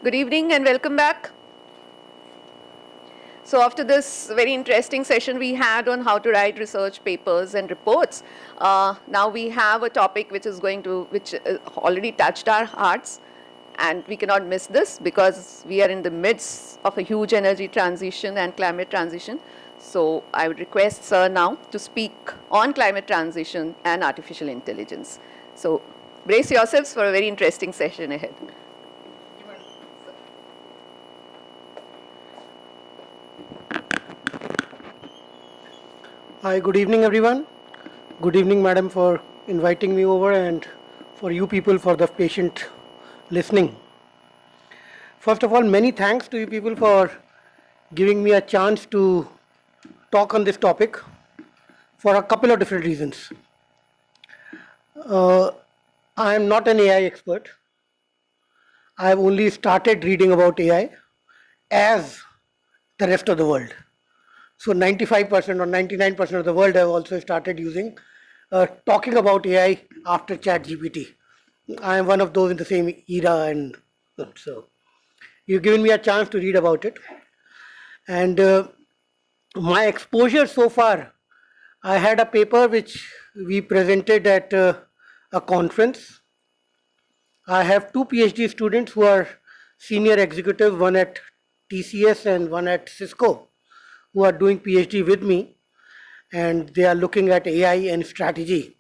Good evening and welcome back. So after this very interesting session we had on how to write research papers and reports, now we have a topic which already touched our hearts, and we cannot miss this because we are in the midst of a huge energy transition and climate transition. So I would request Sir now to speak on climate transition and artificial intelligence. So brace yourselves for a very interesting session ahead. Hi, good evening everyone. Good evening madam for inviting me over and for you people for the patient listening. First of all, many thanks to you people for giving me a chance to talk on this topic for a couple of different reasons. I am not an AI expert. I have only started reading about AI as the rest of the world. So 95% or 99% of the world have also started talking about AI after ChatGPT. I am one of those in the same era, and so you've given me a chance to read about it. And my exposure so far, I had a paper which we presented at a conference. I have two PhD students who are senior executives, one at TCS and one at Cisco, who are doing PhD with me, and they are looking at AI and strategy.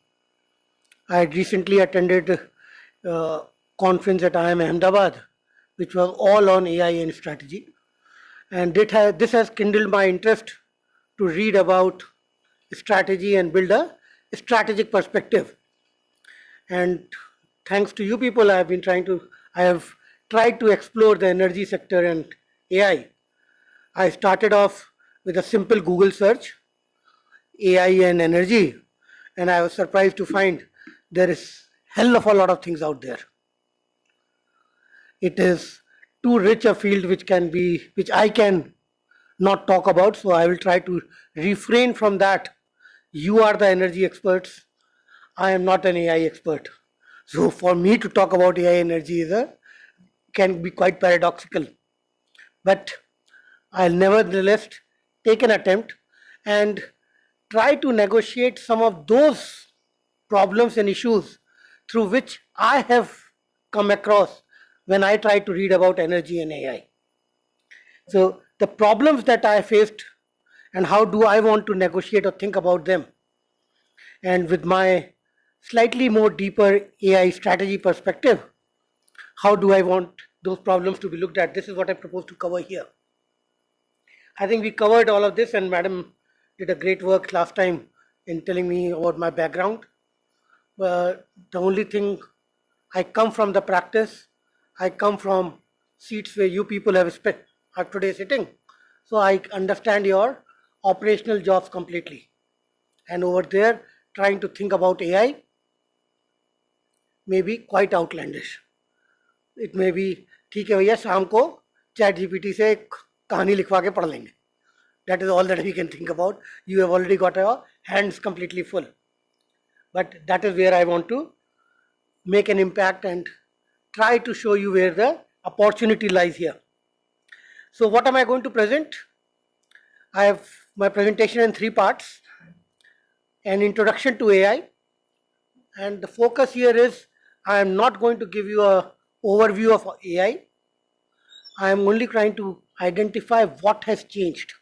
I had recently attended a conference at IIM Ahmedabad, which was all on AI and strategy. And this has kindled my interest to read about strategy and build a strategic perspective. And thanks to you people, I have tried to explore the energy sector and AI. I started off with a simple Google search, AI and energy, and I was surprised to find there is hell of a lot of things out there. It is too rich a field which I can not talk about, so I will try to refrain from that. You are the energy experts. I am not an AI expert. So for me to talk about AI energy can be quite paradoxical. But I'll nevertheless take an attempt and try to negotiate some of those problems and issues through which I have come across when I try to read about energy and AI. So the problems that I faced and how do I want to negotiate or think about them, and with my slightly more deeper AI strategy perspective, how do I want those problems to be looked at? This is what I propose to cover here. I think we covered all of this, and madam did a great work last time in telling me about my background. The only thing, I come from the practice, I come from seats where you people are today sitting. So I understand your operational jobs completely. And over there, trying to think about AI may be quite outlandish. It may be, ठीक है भैया शाम को ChatGPT से एक कहानी लिखवा के पढ़ लेंगे. That is all that we can think about. You have already got your hands completely full. But that is where I want to make an impact and try to show you where the opportunity lies here. So what am I going to present? I have my presentation in 3 parts. An introduction to AI. And the focus here is, I am not going to give you an overview of AI. I am only trying to identify what has changed.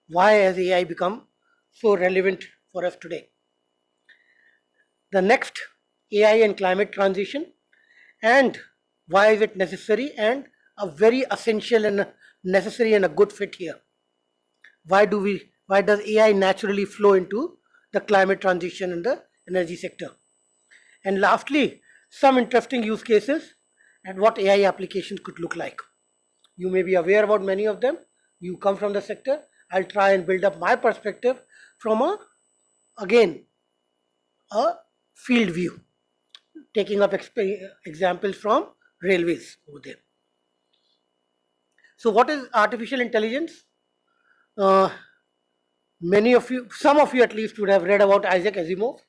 Why has AI become so relevant for us today? The next, AI and climate transition, and why is it necessary and a very essential and necessary and a good fit here. Why does AI naturally flow into the climate transition and the energy sector? And lastly, some interesting use cases and what AI applications could look like. You may be aware about many of them. You come from the sector. I'll try and build up my perspective from a field view, taking up examples from railways over there. So what is artificial intelligence? Some of you at least would have read about Isaac Asimov.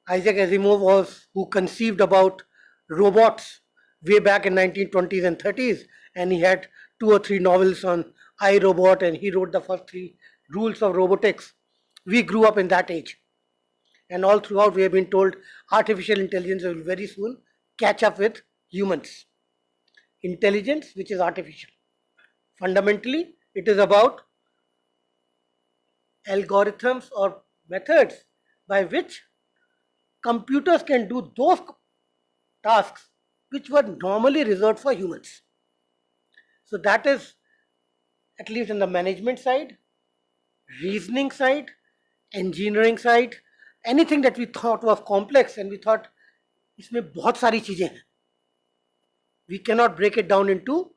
Isaac Asimov was who conceived about robots way back in 1920s and 30s, and he had 2 or 3 novels on iRobot, and he wrote the first 3 rules of robotics. We grew up in that age, and all throughout we have been told artificial intelligence will very soon catch up with humans. Intelligence which is artificial. Fundamentally, it is about algorithms or methods by which computers can do those tasks which were normally reserved for humans. So that is, at least in the management side, reasoning side, engineering side, anything that we thought was complex and we thought इसमें बहुत सारी चीजें हैं. We cannot break it down into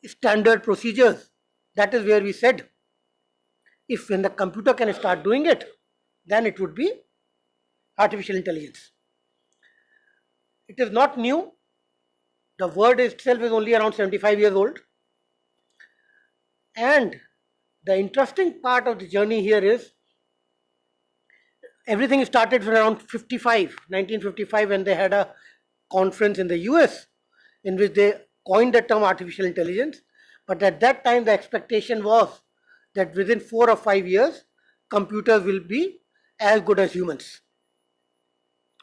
standard procedures. That is where we said, if when the computer can start doing it, then it would be artificial intelligence. It is not new. The word itself is only around 75 years old. And the interesting part of the journey here is, everything started from around 1955, when they had a conference in the US in which they coined the term artificial intelligence. But at that time, the expectation was that within 4 or 5 years, computers will be as good as humans.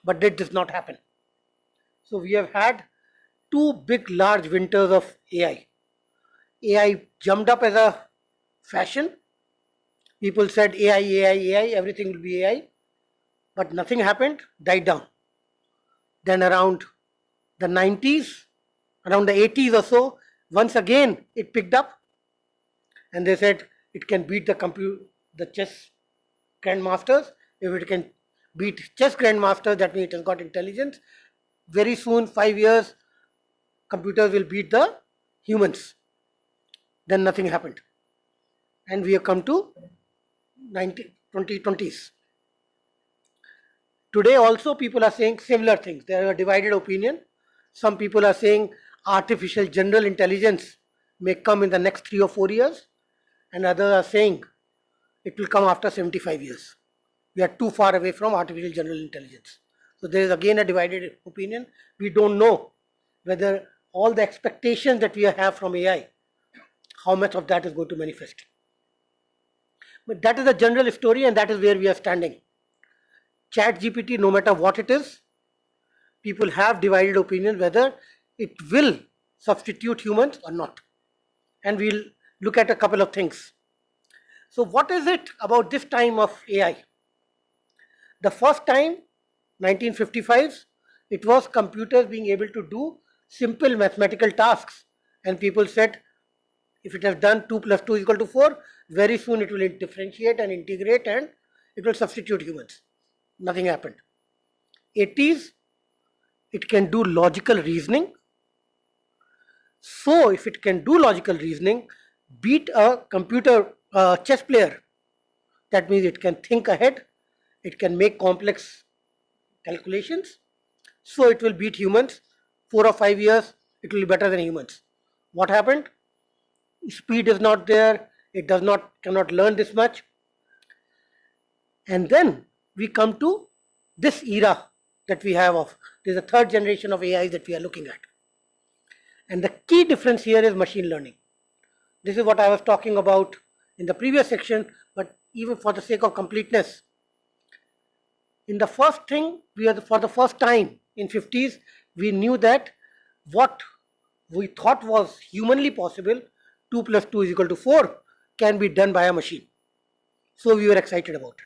But that does not happen. So we have had 2 big, large winters of AI. AI jumped up as a fashion. People said AI, AI, AI, everything will be AI. But nothing happened, died down. Then around the 90s, around the 80s or so, once again it picked up, and they said it can beat the chess grandmasters. If it can beat chess grandmasters, that means it has got intelligence. Very soon, 5 years, computers will beat the humans. Then nothing happened, and we have come to 2020s. Today also people are saying similar things. There are a divided opinion. Some people are saying artificial general intelligence may come in the next 3 or 4 years, and others are saying it will come after 75 years. We are too far away from artificial general intelligence. So there is again a divided opinion. We don't know whether all the expectations that we have from AI, how much of that is going to manifest. But that is the general story, and that is where we are standing. ChatGPT, no matter what it is, people have divided opinion whether it will substitute humans or not. And we'll look at a couple of things. So what is it about this time of AI? The first time, 1955, it was computers being able to do simple mathematical tasks. And people said, if it has done 2 plus 2 is equal to 4, very soon it will differentiate and integrate and it will substitute humans. Nothing happened. 80s, it can do logical reasoning. So if it can do logical reasoning, beat a chess player, that means it can think ahead, it can make complex calculations, so it will beat humans. 4 or 5 years, it will be better than humans. What happened? Speed is not there, it cannot learn this much. And then we come to this era that we have of, there's a 3rd generation of AI that we are looking at. And the key difference here is machine learning. This is what I was talking about in the previous section, but even for the sake of completeness, in the first thing, for the first time in 50s, we knew that what we thought was humanly possible, 2 plus 2 is equal to 4, can be done by a machine. So we were excited about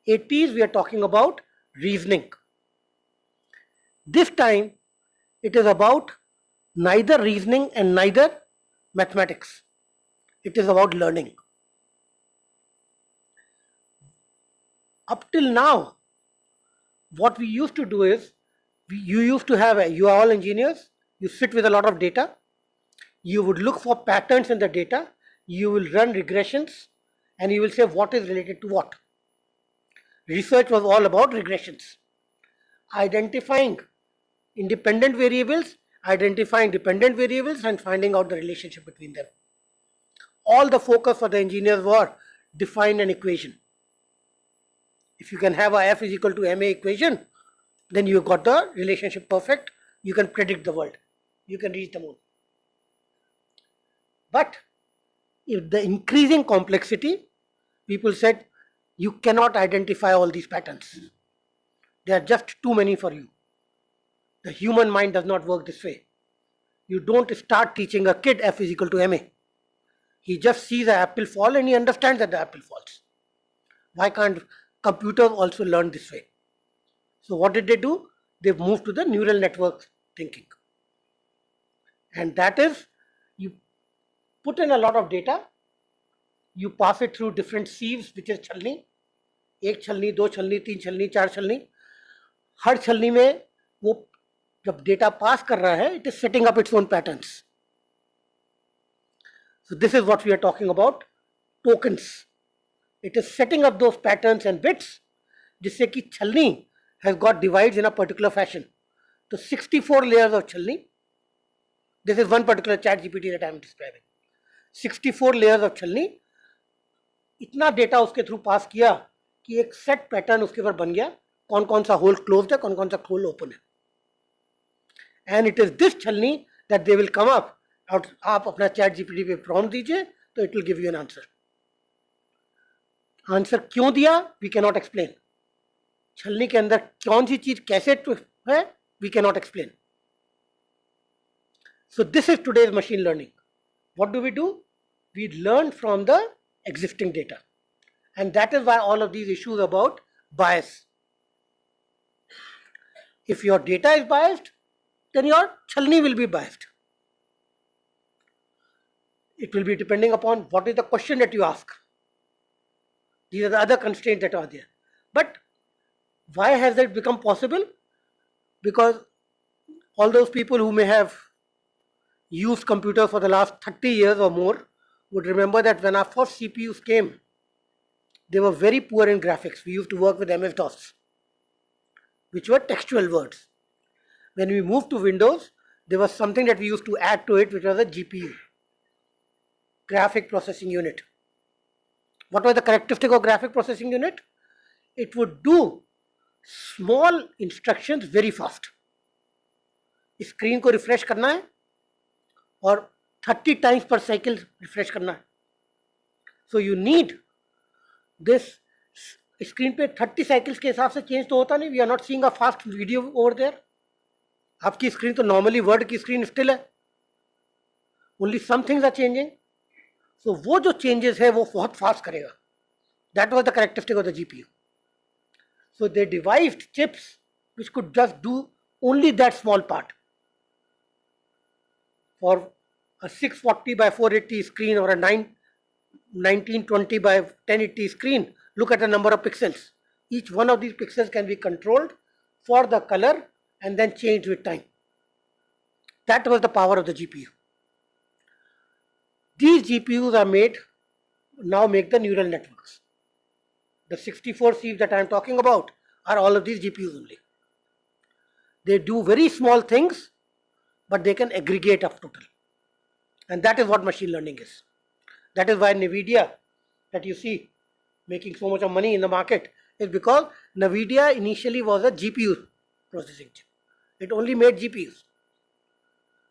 it. 80s, we are talking about reasoning. This time, it is about neither reasoning and neither mathematics. It is about learning. Up till now, what we used to do is, you are all engineers, you sit with a lot of data, you would look for patterns in the data, you will run regressions, and you will say what is related to what. Research was all about regressions. Identifying independent variables, identifying dependent variables, and finding out the relationship between them. All the focus for the engineers were define an equation. If you can have a F is equal to ma equation, then you got the relationship perfect. you can predict the world, you can reach the moon. But if the increasing complexity, people said you cannot identify all these patterns. They are just too many for you. The human mind does not work this way. You don't start teaching a kid F is equal to ma. He just sees the apple fall and he understands that the apple falls. Why can't computers also learn this way? So what did they do? They moved to the neural network thinking. And that is, you put in a lot of data, you pass it through different sieves, which is छलनी, एक छलनी, दो छलनी, तीन छलनी, चार छलनी. हर छलनी में वो जब डेटा पास कर रहा है, it is setting up its own patterns. So this is what we are talking about, tokens. It is setting up those patterns and bits जिससे कि छलनी has got divides in a particular fashion. So 64 layers of छलनी. This is one particular chat GPT that I am describing. 64 layers of छलनी. इतना data उसके through pass किया कि एक सेट पैटर्न उसके ऊपर बन गया, कौन कौन सा होल क्लोज्ड है, कौन कौन सा होल ओपन है. एंड इट इज दिस छलनी that they will come up. और आप अपना चैट जीपीटी पे प्रॉम्प्ट दीजिए तो it will give you an answer. Answer क्यों दिया, वी कैन नॉट एक्सप्लेन. छलनी के अंदर कौन सी चीज कैसे है, we can not explain. So this is today's machine learning. What do? We learn from the existing data. And that is why all of these issues about bias. If your data is biased, then your chalni will be biased. It will be depending upon what is the question that you ask. These are the other constraints that are there. But why has that become possible? Because all those people who may have used computers for the last 30 years or more would remember that when our first CPUs came, they were very poor in graphics. We used to work with MS-DOS, which were textual words. When we moved to Windows, there was something that we used to add to it, which was a GPU, graphic processing unit. What was the characteristic of graphic processing unit? It would do small instructions very fast. Screen को refresh करना है और 30 times per cycle refresh करना है. So you need this. Screen पे 30 cycles के हिसाब से चेंज तो होता नहीं. We are not seeing a fast video over there. आपकी स्क्रीन तो नॉर्मली वर्ड की स्क्रीन स्टिल है, only some things are changing. So वो जो चेंजेस है वो बहुत फास्ट करेगा. That was the characteristic of the GPU. So they devised chips which could just do only that small part. For a 640 by 480 screen or a 1920 by 1080 screen, look at the number of pixels. Each one of these pixels can be controlled for the color and then changed with time. That was the power of the GPU. These GPUs are now make the neural networks. The 64 sieves that I am talking about are all of these GPUs only. They do very small things, but they can aggregate up total. And that is what machine learning is. That is why NVIDIA, that you see making so much of money in the market, is because NVIDIA initially was a GPU processing chip. It only made GPUs.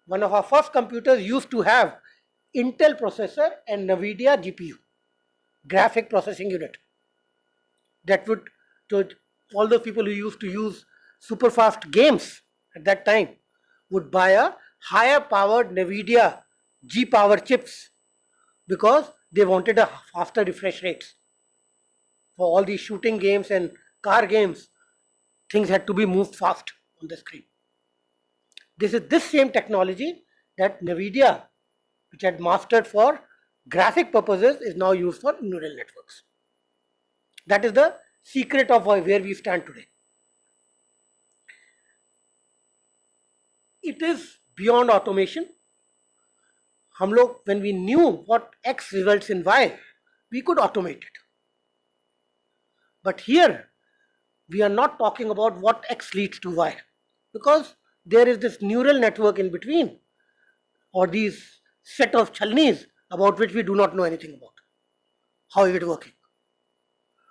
One of our first computers used to have Intel processor and NVIDIA GPU, graphic processing unit. That would, so all those people who used to use super fast games at that time would buy a higher powered NVIDIA G power chips because they wanted a faster refresh rates. For all these shooting games and car games, things had to be moved fast on the screen. This is this same technology that NVIDIA, which had mastered for graphic purposes, is now used for neural networks. That is the secret of where we stand today. It is beyond automation. हम लोग, when we knew what X results in Y, we could automate it. But here, we are not talking about what X leads to Y, because there is this neural network in between, or these set of chalnis about which we do not know anything about. How is it working?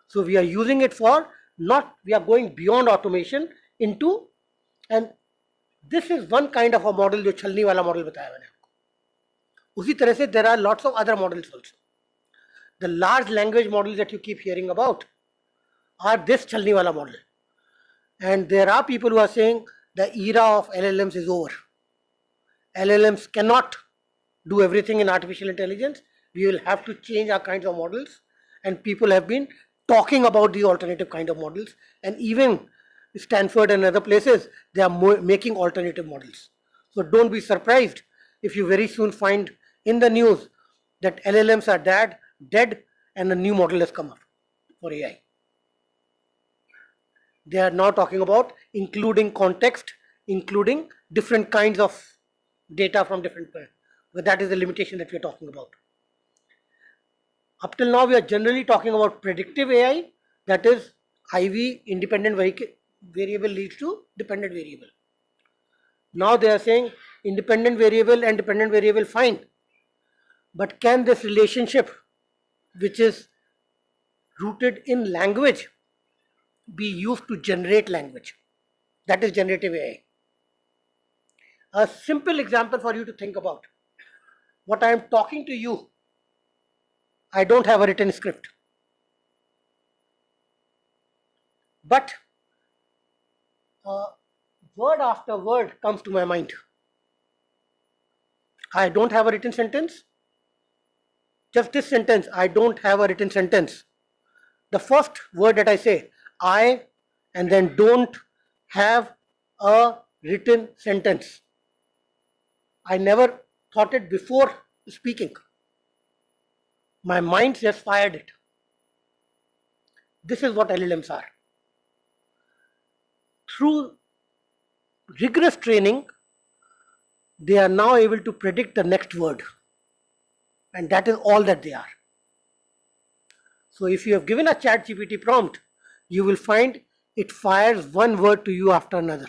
So we are using it for we are going beyond automation into, and This is one kind of a model जो छलनी वाला model बताया मैंने आपको. उसी तरह से there are lots of other models also. The large language models that you keep hearing about are this छलनी वाला model. And there are people who are saying the era of LLMs is over. LLMs cannot do everything in artificial intelligence. We will have to change our kinds of models. And people have been talking about the alternative kind of models. And even Stanford and other places, they are making alternative models. So don't be surprised if you very soon find in the news that LLMs are dead and a new model has come up for AI. They are now talking about including context, including different kinds of data from different places. But that is the limitation that we are talking about. Up till now, we are generally talking about predictive AI, that is IV, independent variable leads to dependent variable. Now they are saying independent variable and dependent variable fine. But can this relationship, which is rooted in language, be used to generate language? That is generative AI. A simple example for you to think about. What I am talking to you, I don't have a written script. But word after word comes to my mind. I don't have a written sentence. Just this sentence, I don't have a written sentence. The first word that I say, I, and then don't have a written sentence. I never thought it before speaking. My mind just fired it. This is what LLMs are. Through rigorous training, they are now able to predict the next word. And that is all that they are. So if you have given a ChatGPT prompt, you will find it fires one word to you after another.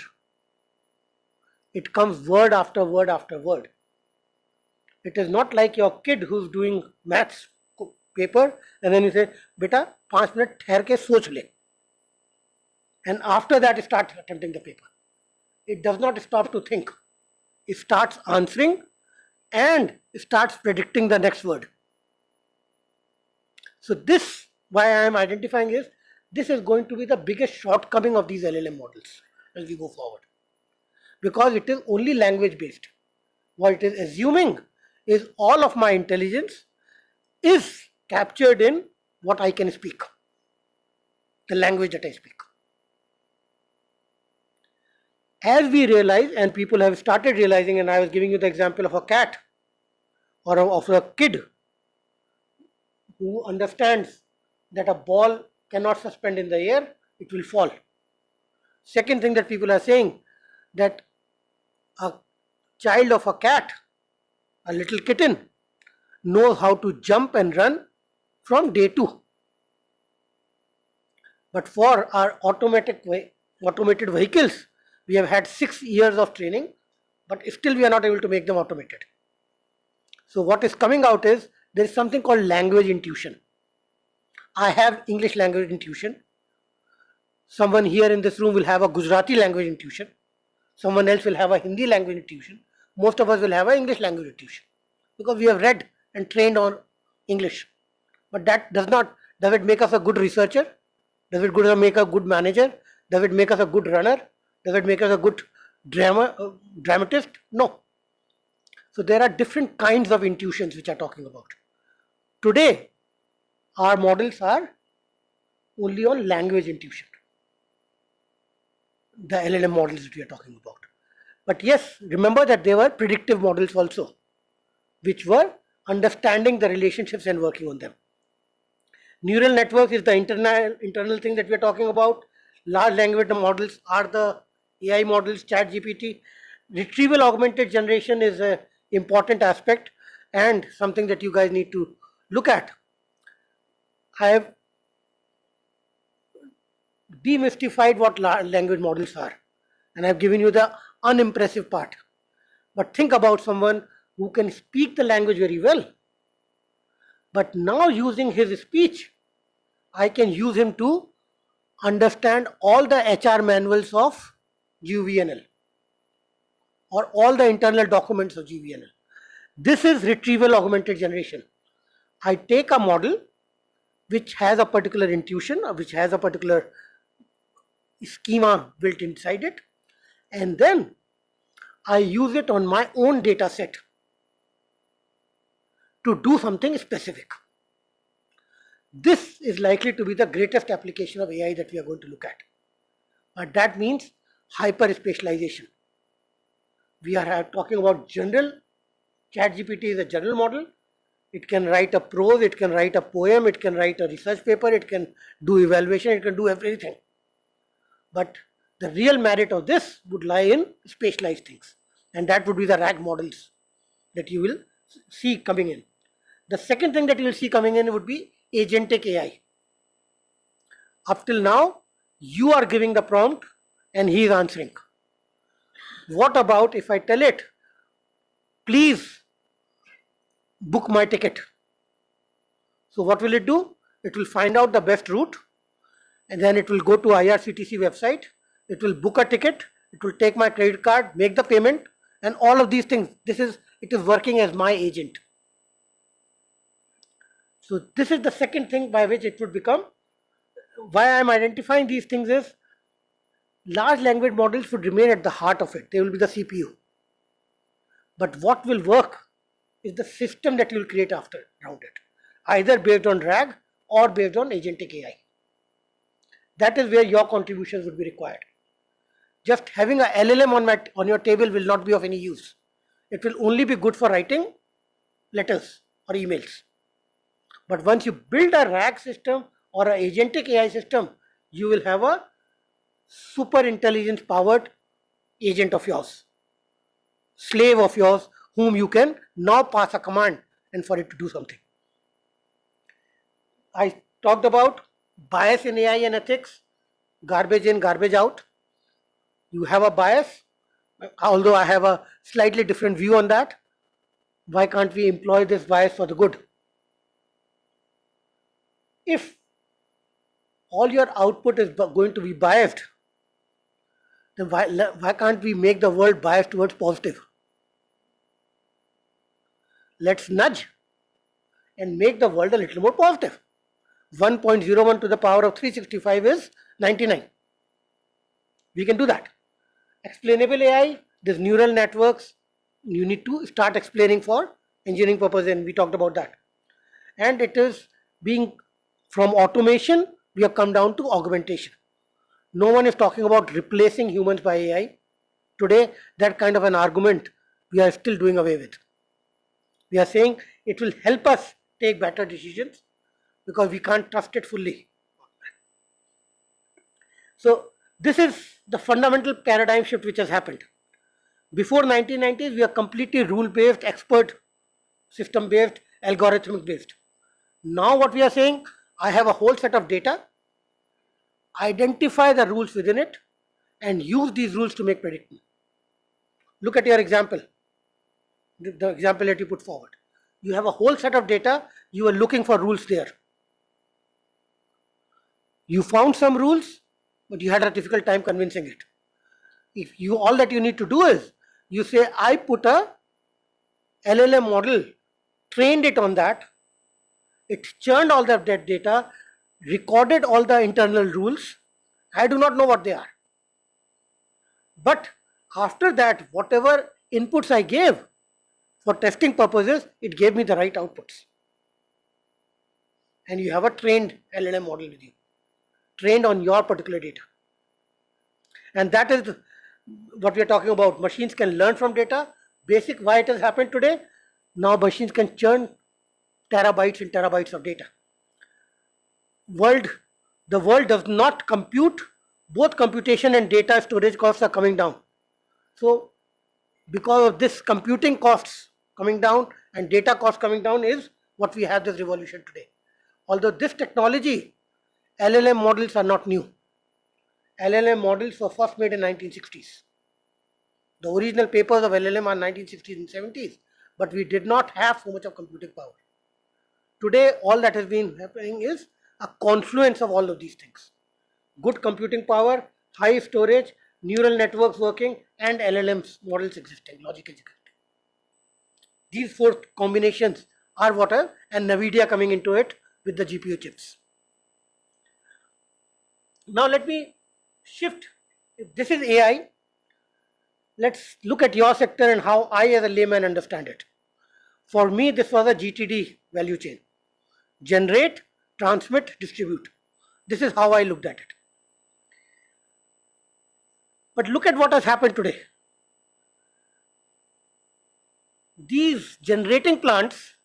It comes word after word after word. It is not like your kid who's doing maths paper and then you say, beta, 5 minute ठहर के सोच ले. And after that, it starts attempting the paper. It does not stop to think. It starts answering and starts predicting the next word. So this, why I am identifying is, this is going to be the biggest shortcoming of these LLM models as we go forward. Because it is only language based. What it is assuming is all of my intelligence is captured in what I can speak, the language that I speak. As we realize, and people have started realizing, and I was giving you the example of a cat or of a kid who understands that a ball cannot suspend in the air, it will fall. Second thing that people are saying, that a child of a cat, a little kitten, knows how to jump and run from day 2. But for our automated vehicles, we have had 6 years of training, but still we are not able to make them automated. So what is coming out is, there is something called language intuition. I have English language intuition. Someone here in this room will have a Gujarati language intuition. Someone else will have a Hindi language intuition. Most of us will have an English language intuition, because we have read and trained on English. But that does it make us a good researcher? Does it make a good manager? Does it make us a good runner? Does it make us a good dramatist? No. So there are different kinds of intuitions which are talking about. Today, our models are only on language intuition, the LLM models that we are talking about. But yes, remember that there were predictive models also, which were understanding the relationships and working on them. Neural networks is the internal thing that we are talking about. Large language models are the AI models, ChatGPT. Retrieval augmented generation is an important aspect and something that you guys need to look at. I have demystified what language models are, and I have given you the unimpressive part. But think about someone who can speak the language very well, but now using his speech, I can use him to understand all the HR manuals of UVNL. or all the internal documents of GVNL. This is retrieval augmented generation. I take a model which has a particular intuition, or which has a particular schema built inside it, and then I use it on my own data set to do something specific. This is likely to be the greatest application of AI that we are going to look at. But that means hyper specialization. We are talking about general. ChatGPT is a general model. It can write a prose, it can write a poem, it can write a research paper, it can do evaluation, it can do everything. But the real merit of this would lie in specialized things, and that would be the RAG models that you will see coming in. The second thing that you will see coming in would be agentic AI. Up till now, you are giving the prompt and he is answering. What about if I tell it, please book my ticket? So what will it do? It will find out the best route, and then it will go to IRCTC website, it will book a ticket, it will take my credit card, make the payment, and all of these things. It is working as my agent. So this is the second thing by which it would become. Why I am identifying these things is, large language models would remain at the heart of it. They will be the CPU. But what will work is the system that you will create around it, either based on RAG or based on agentic AI. That is where your contributions would be required. Just having a LLM on your table will not be of any use. It will only be good for writing letters or emails. But once you build a RAG system or an agentic AI system, you will have a super intelligence powered agent of yours, slave of yours, whom you can now pass a command and for it to do something. I talked about bias in AI and ethics, garbage in, garbage out. You have a bias, although I have a slightly different view on that. Why can't we employ this bias for the good? If all your output is going to be biased, then why can't we make the world biased towards positive? Let's nudge and make the world a little more positive. 1.01 to the power of 365 is 99. We can do that. Explainable AI, these neural networks, you need to start explaining for engineering purposes, and we talked about that. And it is being, from automation, we have come down to augmentation. No one is talking about replacing humans by AI. Today, that kind of an argument we are still doing away with. We are saying it will help us take better decisions because we can't trust it fully. So this is the fundamental paradigm shift which has happened. Before 1990s, we are completely rule-based, expert, system-based, algorithmic-based. Now what we are saying, I have a whole set of data, identify the rules within it, and use these rules to make prediction. Look at your example, the example that you put forward. You have a whole set of data, you are looking for rules there. You found some rules, but you had a difficult time convincing it. If you, all that you need to do is, you say, I put a LLM model, trained it on that, it churned all that data, recorded all the internal rules. I do not know what they are. But after that, whatever inputs I gave for testing purposes, it gave me the right outputs. And you have a trained LLM model with you, trained on your particular data. And that is what we are talking about. Machines can learn from data. Basic why it has happened today. Now machines can churn terabytes and terabytes of data. The world does not compute. Both computation and data storage costs are coming down. So because of this, computing costs coming down and data costs coming down is what we have this revolution today. Although this technology, LLM models are not new. LLM models were first made in 1960s. The original papers of LLM are 1960s and 70s, but we did not have so much of computing power. Today, all that has been happening is a confluence of all of these things. Good computing power, high storage, neural networks working, and LLMs models existing, logic existing. These four combinations are what are, and NVIDIA coming into it with the GPU chips. Now let me shift. If this is AI, let's look at your sector and how I as a layman understand it. For me, this was a GTD value chain. Generate, transmit, distribute. This is how I looked at it. But look at what has happened today. These generating plants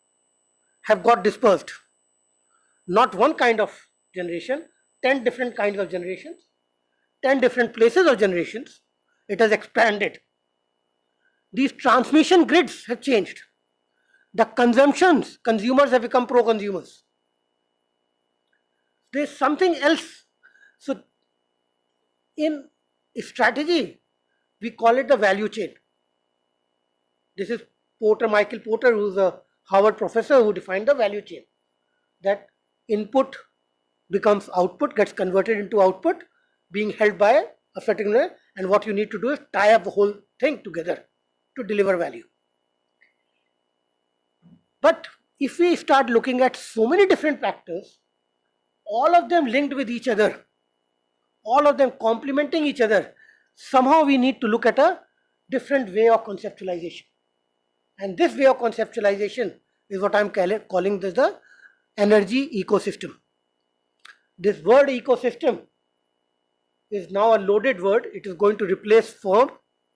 have got dispersed. Not one kind of generation, 10 different kinds of generations, 10 different places of generations. It has expanded. These transmission grids have changed. The consumers have become pro-consumers. There's something else. So in strategy, we call it the value chain. This is Michael Porter, who's a Harvard professor, who defined the value chain. That input becomes output, gets converted into output, being held by a certain way, and what you need to do is tie up the whole thing together to deliver value. But if we start looking at so many different factors, all of them linked with each other, all of them complementing each other, somehow we need to look at a different way of conceptualization. And this way of conceptualization is what I'm calling this the energy ecosystem. This word ecosystem is now a loaded word. It is going to replace firm.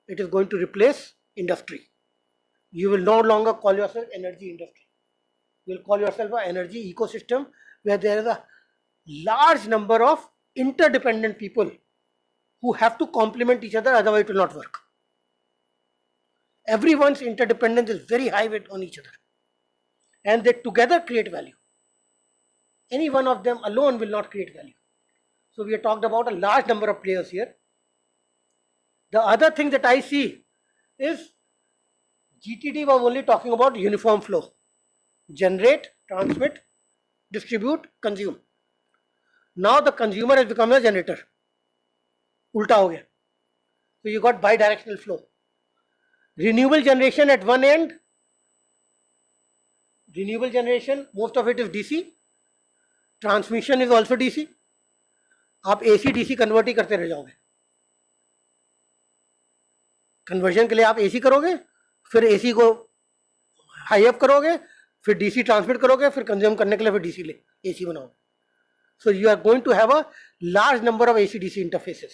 It is going to replace industry. You will no longer call yourself energy industry. You will call yourself an energy ecosystem where there is a large number of interdependent people who have to complement each other, otherwise it will not work. Everyone's interdependence is very high on each other, and they together create value. Any one of them alone will not create value. So we have talked about a large number of players here. The other thing that I see is GTD was only talking about uniform flow. Generate, transmit, distribute, consume. Now the consumer has become a generator. Ulta ho gaya. So you got bidirectional flow. Renewable generation at one end, renewable generation, most of it is DC. Transmission is also DC. आप AC DC convert ही करते रह जाओगे. Conversion के लिए आप AC करोगे, फिर AC को हाई अप करोगे, फिर DC ट्रांसमिट करोगे, फिर कंज्यूम करने के लिए फिर DC ले AC बनाओगे. So you are going to have a large number of AC-DC interfaces.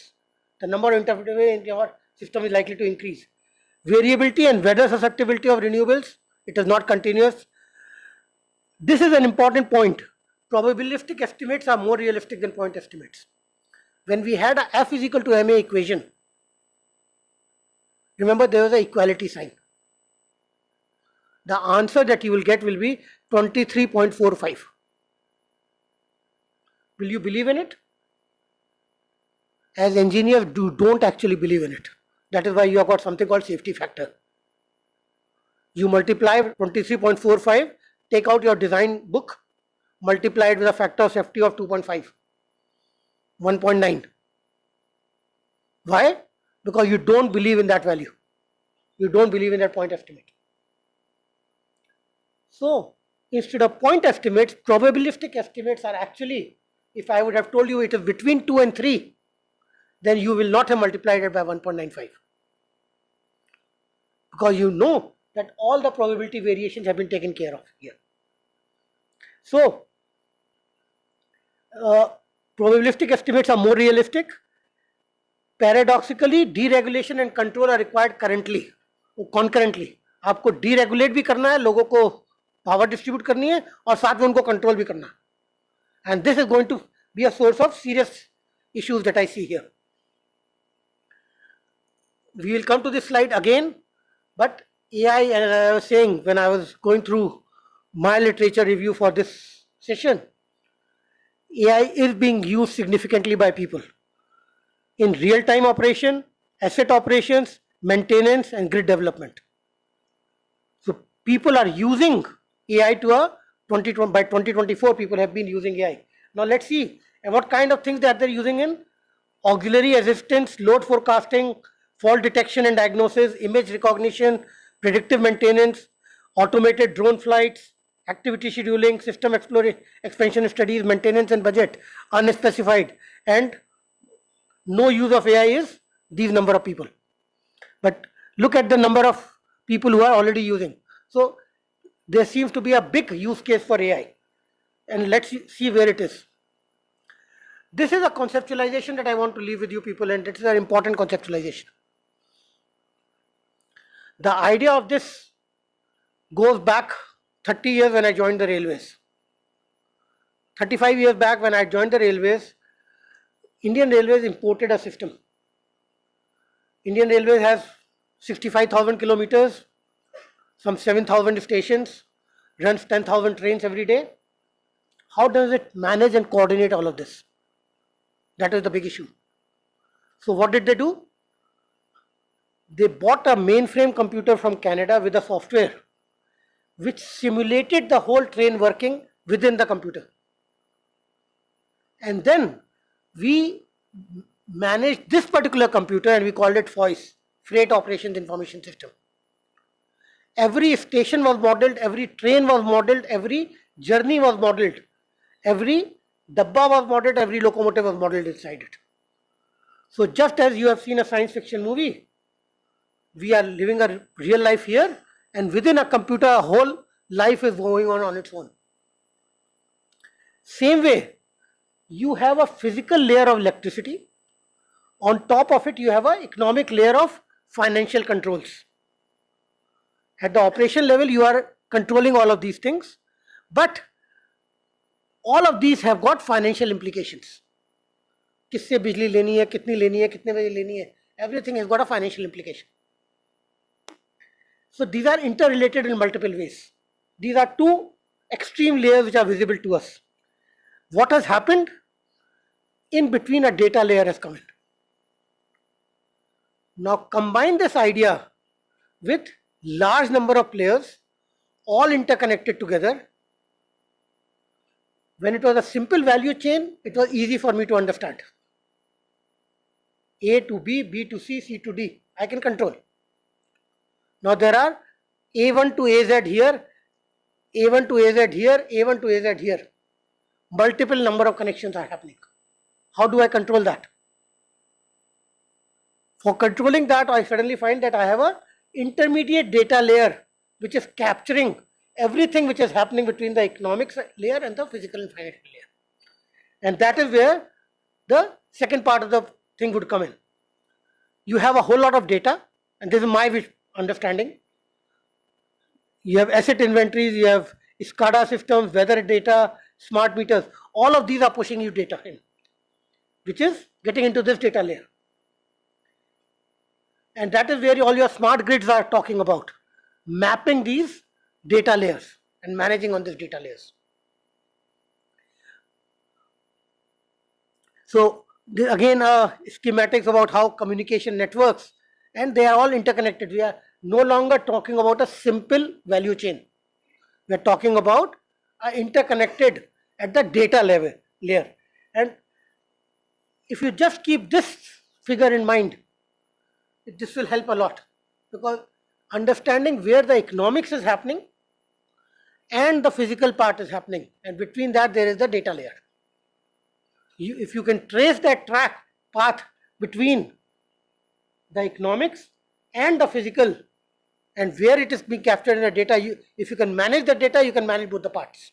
The number of interfaces in your system is likely to increase. Variability and weather susceptibility of renewables, it is not continuous. This is an important point. Probabilistic estimates are more realistic than point estimates. When we had a F is equal to MA equation, remember there was an equality sign. The answer that you will get will be 23.45. Will you believe in it? As engineers, don't actually believe in it. That is why you have got something called safety factor. You multiply 23.45, take out your design book, multiply it with a factor of safety of 2.5, 1.9. Why? Because you don't believe in that value. You don't believe in that point estimate. So, instead of point estimates, probabilistic estimates are actually, if I would have told you it is between 2 and 3, then you will not have multiplied it by 1.95. Because you know that all the probability variations have been taken care of here. So, probabilistic estimates are more realistic. Paradoxically, deregulation and control are required concurrently. आपको deregulate भी करना है, लोगों को power distribute करनी है, और साथ में उनको control भी करना है. And this is going to be a source of serious issues that I see here. We will come to this slide again, but AI, as I was saying when I was going through my literature review for this session, AI is being used significantly by people in real-time operation, asset operations, maintenance, and grid development. So people are using AI by 2024 people have been using AI. Now let's see what kind of things that they're using in auxiliary assistance, load forecasting, fault detection and diagnosis, image recognition, predictive maintenance, automated drone flights, activity scheduling, system exploration, expansion studies, maintenance and budget, unspecified, and no use of AI is these number of people. But look at the number of people who are already using. So there seems to be a big use case for AI, and let's see where it is. This is a conceptualization that I want to leave with you people, and it is an important conceptualization. The idea of this goes back 30 years when I joined the railways. 35 years back when I joined the railways, Indian Railways imported a system. Indian Railways has 65,000 kilometers, some 7,000 stations, runs 10,000 trains every day. How does it manage and coordinate all of this? That is the big issue. So what did they do? They bought a mainframe computer from Canada with a software which simulated the whole train working within the computer. And then we managed this particular computer and we called it FOIS, Freight Operations Information System. Every station was modeled, every train was modeled, every journey was modeled, every dabba was modeled, every locomotive was modeled inside it. So just as you have seen a science fiction movie, we are living a real life here, and within a computer a whole life is going on its own. Same way, you have a physical layer of electricity. On top of it, you have an economic layer of financial controls. At the operation level, you are controlling all of these things, but all of these have got financial implications. किससे बिजली लेनी है, कितनी लेनी है, कितने बजे लेनी है, everything has got a financial implication. So these are interrelated in multiple ways. These are two extreme layers which are visible to us. What has happened? In between, a data layer has come in. Now combine this idea with large number of players, all interconnected together. When it was a simple value chain, it was easy for me to understand. A to B, B to C, C to D, I can control. Now there are A1 to AZ here, A1 to AZ here, A1 to AZ here. Multiple number of connections are happening. How do I control that? For controlling that, I suddenly find that I have an intermediate data layer which is capturing everything which is happening between the economics layer and the physical and financial layer. And that is where the second part of the thing would come in. You have a whole lot of data, and this is my understanding. You have asset inventories, you have SCADA systems, weather data, smart meters. All of these are pushing you data in, which is getting into this data layer. And that is where all your smart grids are talking about, mapping these data layers and managing on these data layers. So again, schematics about how communication networks, and they are all interconnected. We are no longer talking about a simple value chain. We are talking about interconnected at the data level layer. And if you just keep this figure in mind, this will help a lot, because understanding where the economics is happening and the physical part is happening, and between that there is the data layer. If you can trace that path between the economics and the physical and where it is being captured in the data, if you can manage the data, you can manage both the parts.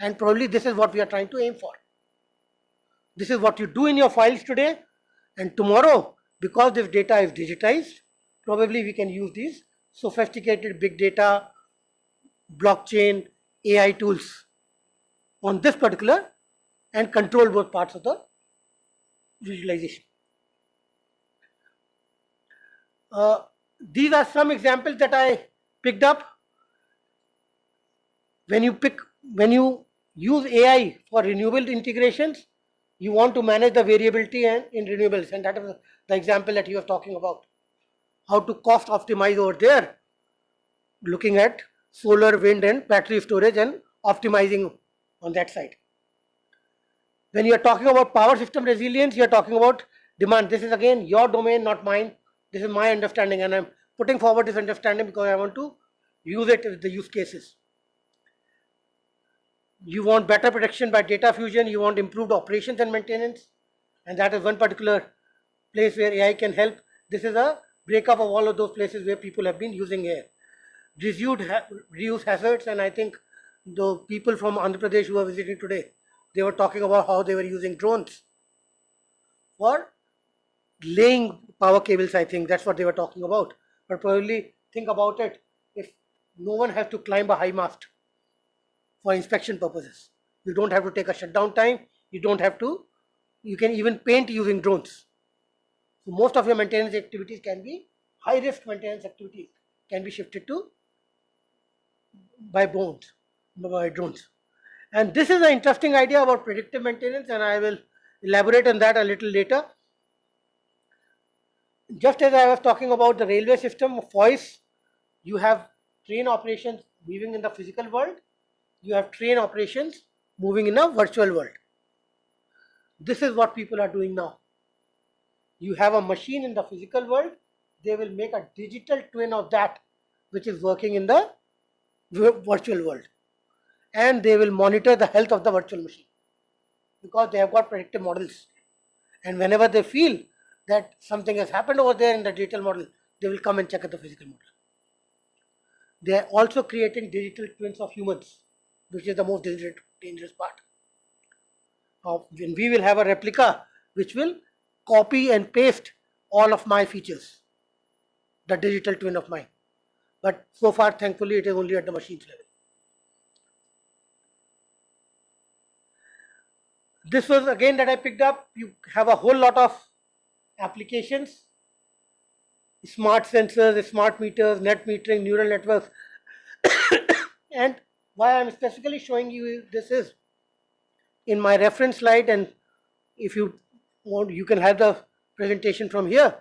And probably this is what we are trying to aim for. This is what you do in your files today, and tomorrow, because this data is digitized, probably we can use these sophisticated big data, blockchain, AI tools on this particular and control both parts of the visualization. These are some examples that I picked up. When you use AI for renewable integrations, you want to manage the variability in renewables, and that is the example that you are talking about. How to cost optimize over there, looking at solar, wind and battery storage and optimizing on that side. When you are talking about power system resilience, you are talking about demand. This is again your domain, not mine. This is my understanding, and I'm putting forward this understanding because I want to use it with the use cases. You want better prediction by data fusion, you want improved operations and maintenance, and that is one particular place where AI can help. This is a breakup of all of those places where people have been using AI. Reuse hazards, and I think the people from Andhra Pradesh who are visiting today, they were talking about how they were using drones for laying power cables. I think that's what they were talking about. But probably think about it, if no one has to climb a high mast for inspection purposes, you don't have to take a shutdown time, you don't have to, you can even paint using drones. So most of your maintenance activities can be, high risk maintenance activities can be shifted to by drones. And this is an interesting idea about predictive maintenance, and I will elaborate on that a little later. Just as I was talking about the railway system of voice, you have train operations moving in the physical world, you have train operations moving in a virtual world. This is what people are doing now. You have a machine in the physical world, they will make a digital twin of that which is working in the virtual world, and they will monitor the health of the virtual machine because they have got predictive models, and whenever they feel that something has happened over there in the digital model, they will come and check at the physical model. They are also creating digital twins of humans, which is the most dangerous part. When we will have a replica which will copy and paste all of my features, the digital twin of mine. But so far, thankfully, it is only at the machine's level. This was again that I picked up. You have a whole lot of applications, smart sensors, smart meters, net metering, neural networks. And why I'm specifically showing you this is in my reference slide, and if you want, you can have the presentation from here.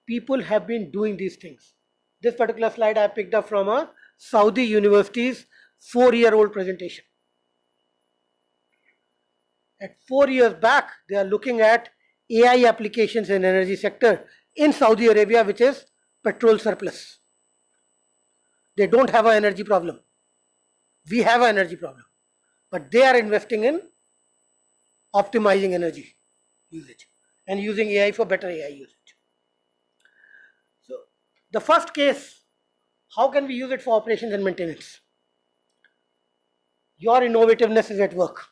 People have been doing these things. This particular slide I picked up from a Saudi university's 4-year-old presentation. At 4 years back, they are looking at AI applications in energy sector in Saudi Arabia, which is petrol surplus. They don't have an energy problem. We have an energy problem. But they are investing in optimizing energy usage and using AI for better AI usage. So the first case, how can we use it for operations and maintenance? Your innovativeness is at work.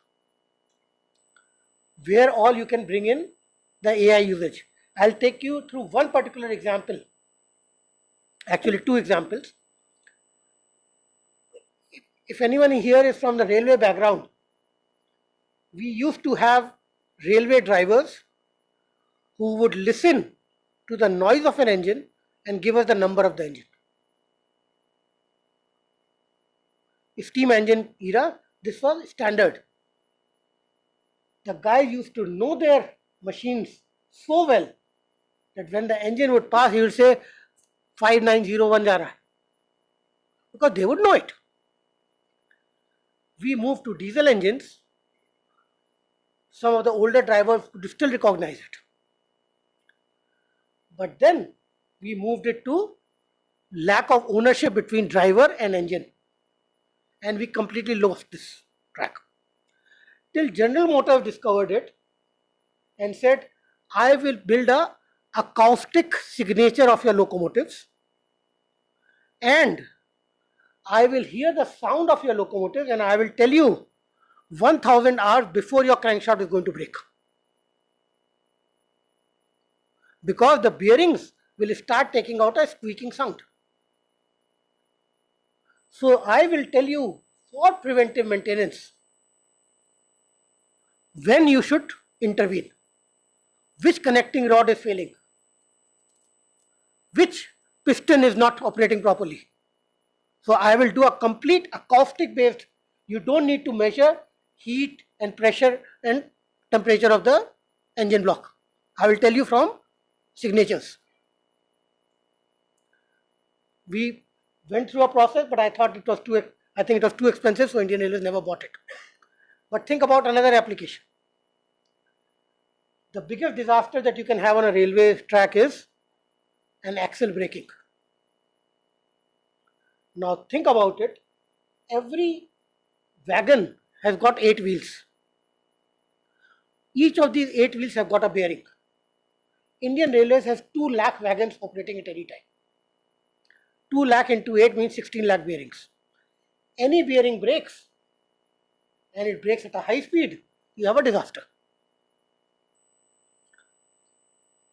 Where all you can bring in the AI usage. I'll take you through one particular example, actually 2 examples. If anyone here is from the railway background, we used to have railway drivers who would listen to the noise of an engine and give us the number of the engine. Steam engine era, this was standard. The guys used to know their machines so well that when the engine would pass, he would say 5901 ja raha hai, because they would know it. We moved to diesel engines. Some of the older drivers could still recognize it. But then we moved it to lack of ownership between driver and engine, and we completely lost this track. Till General Motors discovered it and said, I will build a acoustic signature of your locomotives, and I will hear the sound of your locomotives, and I will tell you 1000 hours before your crankshaft is going to break. Because the bearings will start taking out a squeaking sound. So I will tell you for preventive maintenance when you should intervene, which connecting rod is failing, which piston is not operating properly. So I will do a complete acoustic based. You don't need to measure heat and pressure and temperature of the engine block. I will tell you from signatures. We went through a process, but I thought it was too expensive, so Indian Railways never bought it. But think about another application. The biggest disaster that you can have on a railway track is an axle breaking. Now think about it. Every wagon has got 8 wheels. Each of these 8 wheels have got a bearing. Indian Railways has 2 lakh wagons operating at any time. 2 lakh into 8 means 16 lakh bearings. Any bearing breaks, and it breaks at a high speed, you have a disaster.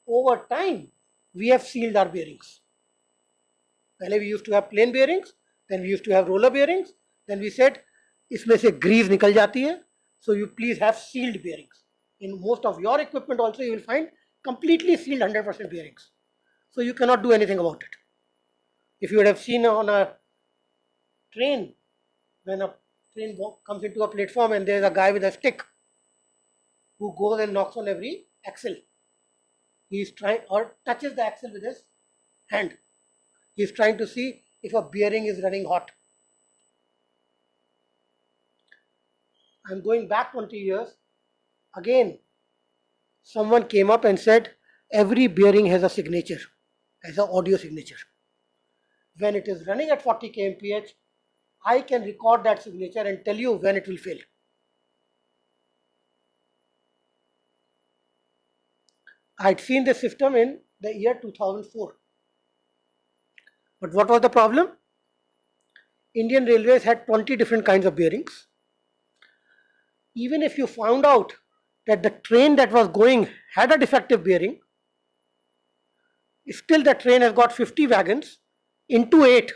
Over time, we have sealed our bearings. पहले we used to have plain bearings, then we used to have roller bearings, then we said इसमें से grease निकल जाती है, so you please have sealed bearings. In most of your equipment also you will find completely sealed 100% bearings. So you cannot do anything about it. If you would have seen on a train, when a train comes into a platform and there is a guy with a stick who goes and knocks on every axle. He is trying or touches the axle with his hand. He is trying to see if a bearing is running hot. I am going back 20 years. Again, someone came up and said every bearing has a signature, has an audio signature. When it is running at 40 kmph, I can record that signature and tell you when it will fail. I had seen this system in the year 2004. But what was the problem? Indian Railways had 20 different kinds of bearings. Even if you found out that the train that was going had a defective bearing, still the train has got 50 wagons into 8,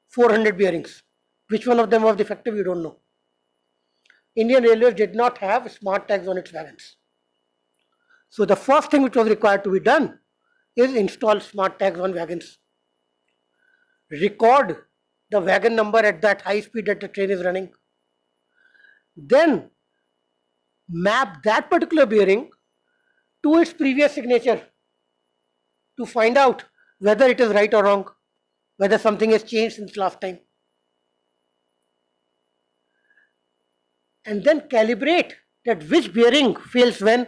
400 bearings. Which one of them was defective, you don't know. Indian Railways did not have smart tags on its wagons. So the first thing which was required to be done is install smart tags on wagons. Record the wagon number at that high speed that the train is running. Then map that particular bearing to its previous signature to find out whether it is right or wrong, whether something has changed since last time. And then calibrate that which bearing fails when.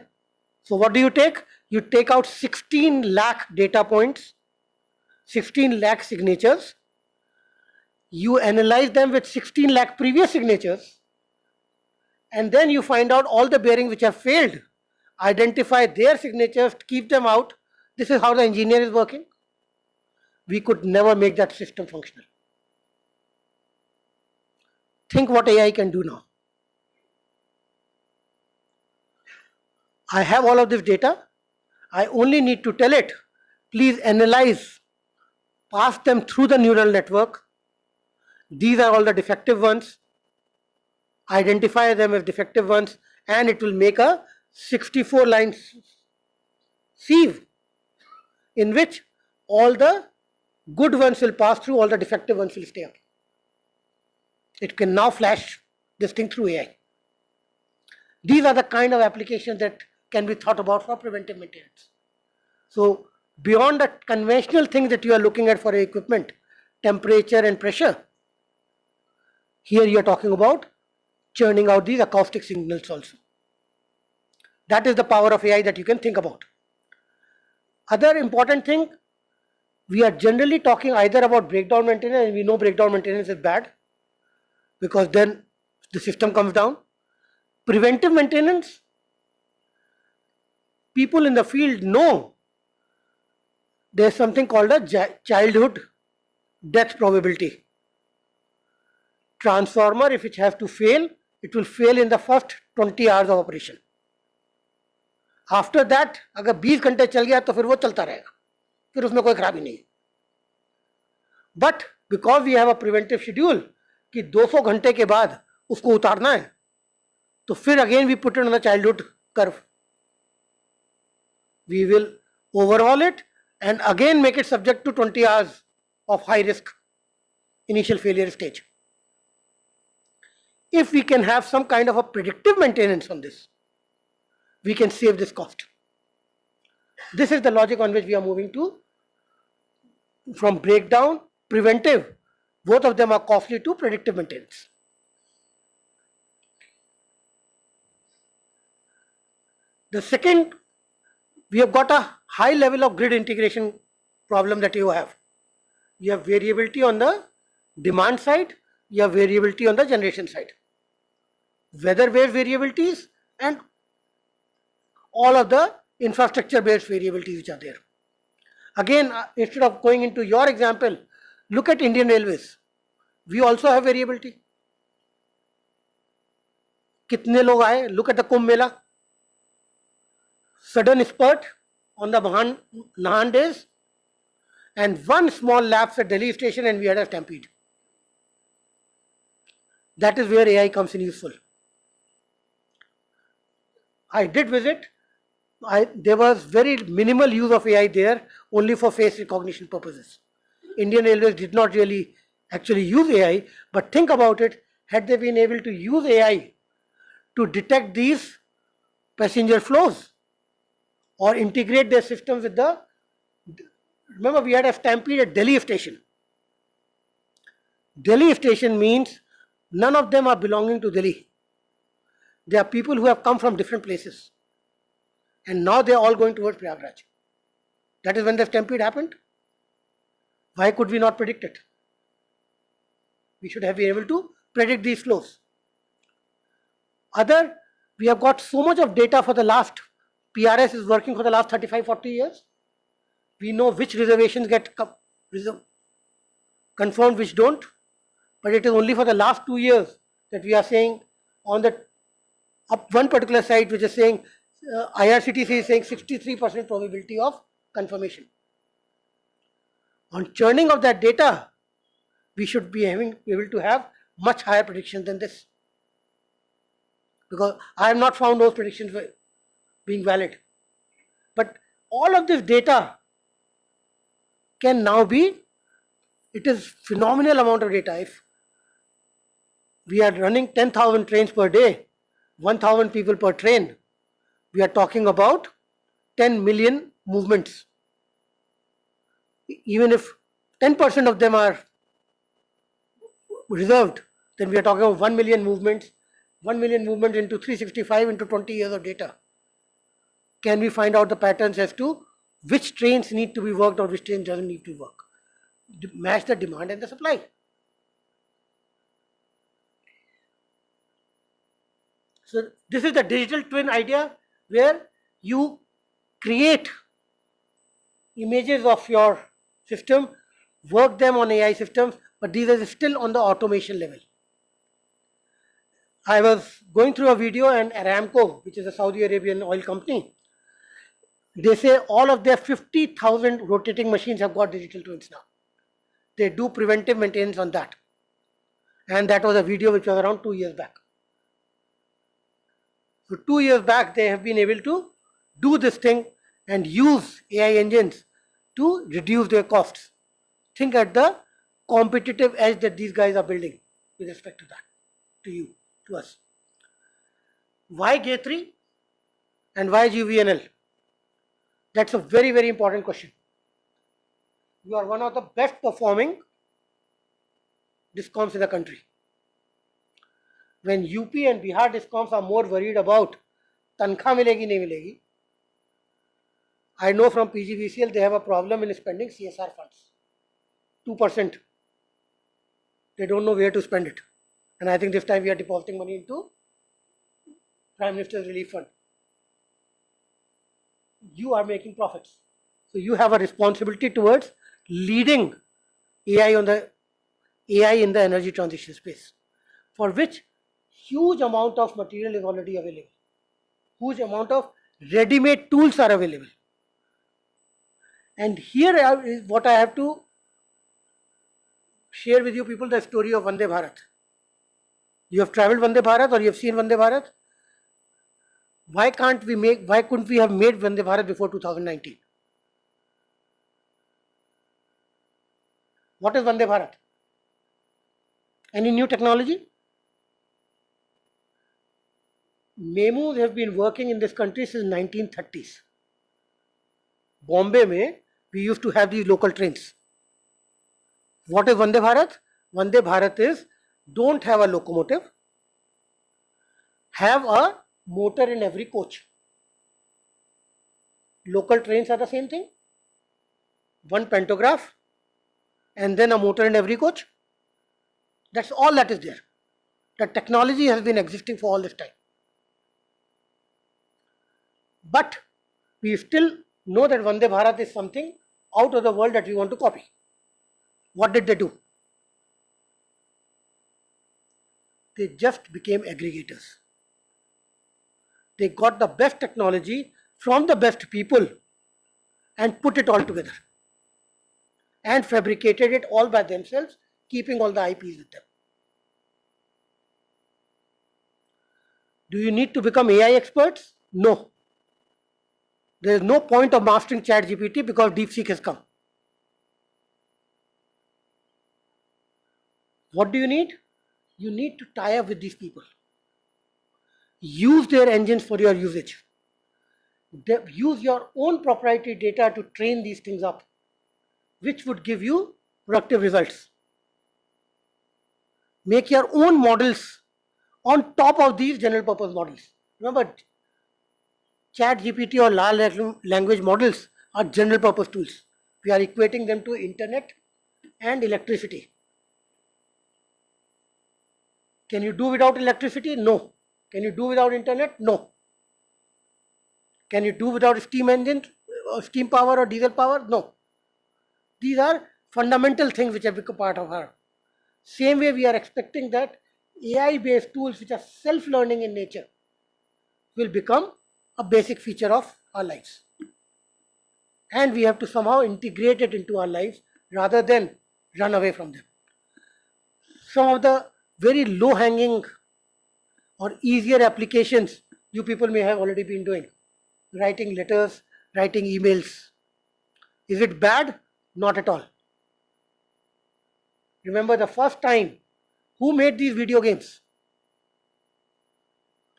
So what do you take? You take out 16 lakh data points, 16 lakh signatures. You analyze them with 16 lakh previous signatures. And then you find out all the bearings which have failed. Identify their signatures, keep them out. This is how the engineer is working. We could never make that system functional. Think what AI can do now. I have all of this data. I only need to tell it, please analyze, pass them through the neural network. These are all the defective ones. Identify them as defective ones, and it will make a 64 line sieve in which all the good ones will pass through, all the defective ones will stay up. It can now flash this thing through AI. These are the kind of applications that can be thought about for preventive maintenance. So beyond the conventional things that you are looking at for equipment, temperature and pressure, here you are talking about churning out these acoustic signals also. That is the power of AI that you can think about. Other important thing, we are generally talking either about breakdown maintenance, and we know breakdown maintenance is bad because then the system comes down. Preventive maintenance, people in the field know there is something called a childhood death probability. Transformer, if it has to fail, it will fail in the first 20 hours of operation. After that, अगर 20 घंटे चल गया तो फिर वो चलता रहेगा, फिर उसमें कोई खराबी नहीं. But because we have a preventive schedule कि 200 घंटे के बाद उसको उतारना है, तो फिर again we put it on the childhood curve. We will overhaul it and again make it subject to 20 hours of high risk initial failure stage. If we can have some kind of a predictive maintenance on this, we can save this cost. This is the logic on which we are moving to. From breakdown, preventive, both of them are costly, to predictive maintenance. The second, we have got a high level of grid integration problem that you have. You have variability on the demand side, you have variability on the generation side. Weather-based variabilities and all of the infrastructure-based variabilities which are there. Again, instead of going into your example, look at Indian Railways. We also have variability. Kitne log aaye? Look at the Kumbh Mela. Sudden spurt on the Nahan days, and one small lapse at Delhi station and we had a stampede. That is where AI comes in useful. I did visit. There was very minimal use of AI there, only for face recognition purposes. Indian Railways did not really actually use AI, but think about it, had they been able to use AI to detect these passenger flows or integrate their systems with the, remember we had a stampede at Delhi station. Delhi station means none of them are belonging to Delhi. They are people who have come from different places. And now they are all going towards Prayagraj. That is when the stampede happened. Why could we not predict it? We should have been able to predict these flows. We have got so much of data for the last, PRS is working for the last 35-40 years. We know which reservations get confirmed, which don't. But it is only for the last 2 years that we are saying on the one particular site which is saying IRCTC is saying 63% probability of confirmation. On churning of that data, we should be able to have much higher predictions than this. Because I have not found those predictions being valid. But all of this data can now be, it is phenomenal amount of data. If we are running 10,000 trains per day, 1,000 people per train, we are talking about 10 million movements. Even if 10% of them are reserved, then we are talking about 1 million movements. 1 million movements into 365 into 20 years of data. Can we find out the patterns as to which trains need to be worked or which train doesn't need to work? Match the demand and the supply. So this is the digital twin idea, where you create images of your system, work them on AI systems, but these are still on the automation level. I was going through a video, and Aramco, which is a Saudi Arabian oil company, they say all of their 50,000 rotating machines have got digital twins now. They do preventive maintenance on that. And that was a video which was around 2 years back. So 2 years back, they have been able to do this thing and use AI engines to reduce their costs. Think at the competitive edge that these guys are building with respect to that, to you, to us. Why GETRI and why GVNL? That's a very, very important question. You are one of the best performing discoms in the country. When UP and Bihar discoms are more worried about tankha milegi, nahi milegi, I know from PGVCL they have a problem in spending CSR funds. 2%. They don't know where to spend it. And I think this time we are depositing money into Prime Minister's Relief Fund. You are making profits. So you have a responsibility towards leading AI in the energy transition space, for which huge amount of material is already available. Huge amount of ready-made tools are available. And here is what I have to share with you people, the story of Vande Bharat. You have traveled Vande Bharat or you have seen Vande Bharat? Why couldn't we have made Vande Bharat before 2019? What is Vande Bharat? Any new technology? Memos have been working in this country since 1930s. Bombay mein, we used to have these local trains. What is Vande Bharat? Vande Bharat is, don't have a locomotive, have a motor in every coach. Local trains are the same thing. One pantograph and then a motor in every coach. That's all that is there. The technology has been existing for all this time. But we still know that Vande Bharat is something out of the world that we want to copy. What did they do? They just became aggregators. They got the best technology from the best people and put it all together and fabricated it all by themselves, keeping all the IPs with them. Do you need to become AI experts? No. There is no point of mastering ChatGPT because DeepSeek has come. What do you need? You need to tie up with these people. Use their engines for your usage. Use your own proprietary data to train these things up, which would give you productive results. Make your own models on top of these general purpose models. Remember, ChatGPT or large language models are general purpose tools. We are equating them to internet and electricity. Can you do without electricity? No. Can you do without internet? No. Can you do without steam engine, or steam power or diesel power? No. These are fundamental things which have become part of our. Same way we are expecting that AI based tools which are self-learning in nature will become a basic feature of our lives. And we have to somehow integrate it into our lives rather than run away from them. Some of the very low hanging or easier applications you people may have already been doing. Writing letters, writing emails. Is it bad? Not at all. Remember the first time, who made these video games?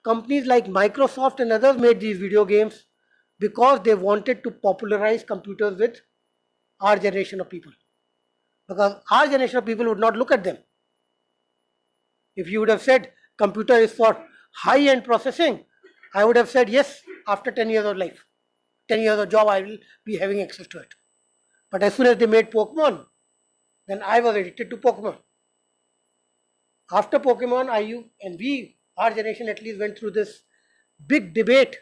Companies like Microsoft and others made these video games because they wanted to popularize computers with our generation of people. Because our generation of people would not look at them. If you would have said computer is for high-end processing, I would have said yes, after 10 years of life, 10 years of job, I will be having access to it. But as soon as they made Pokemon, then I was addicted to Pokemon. After Pokemon, our generation at least went through this big debate.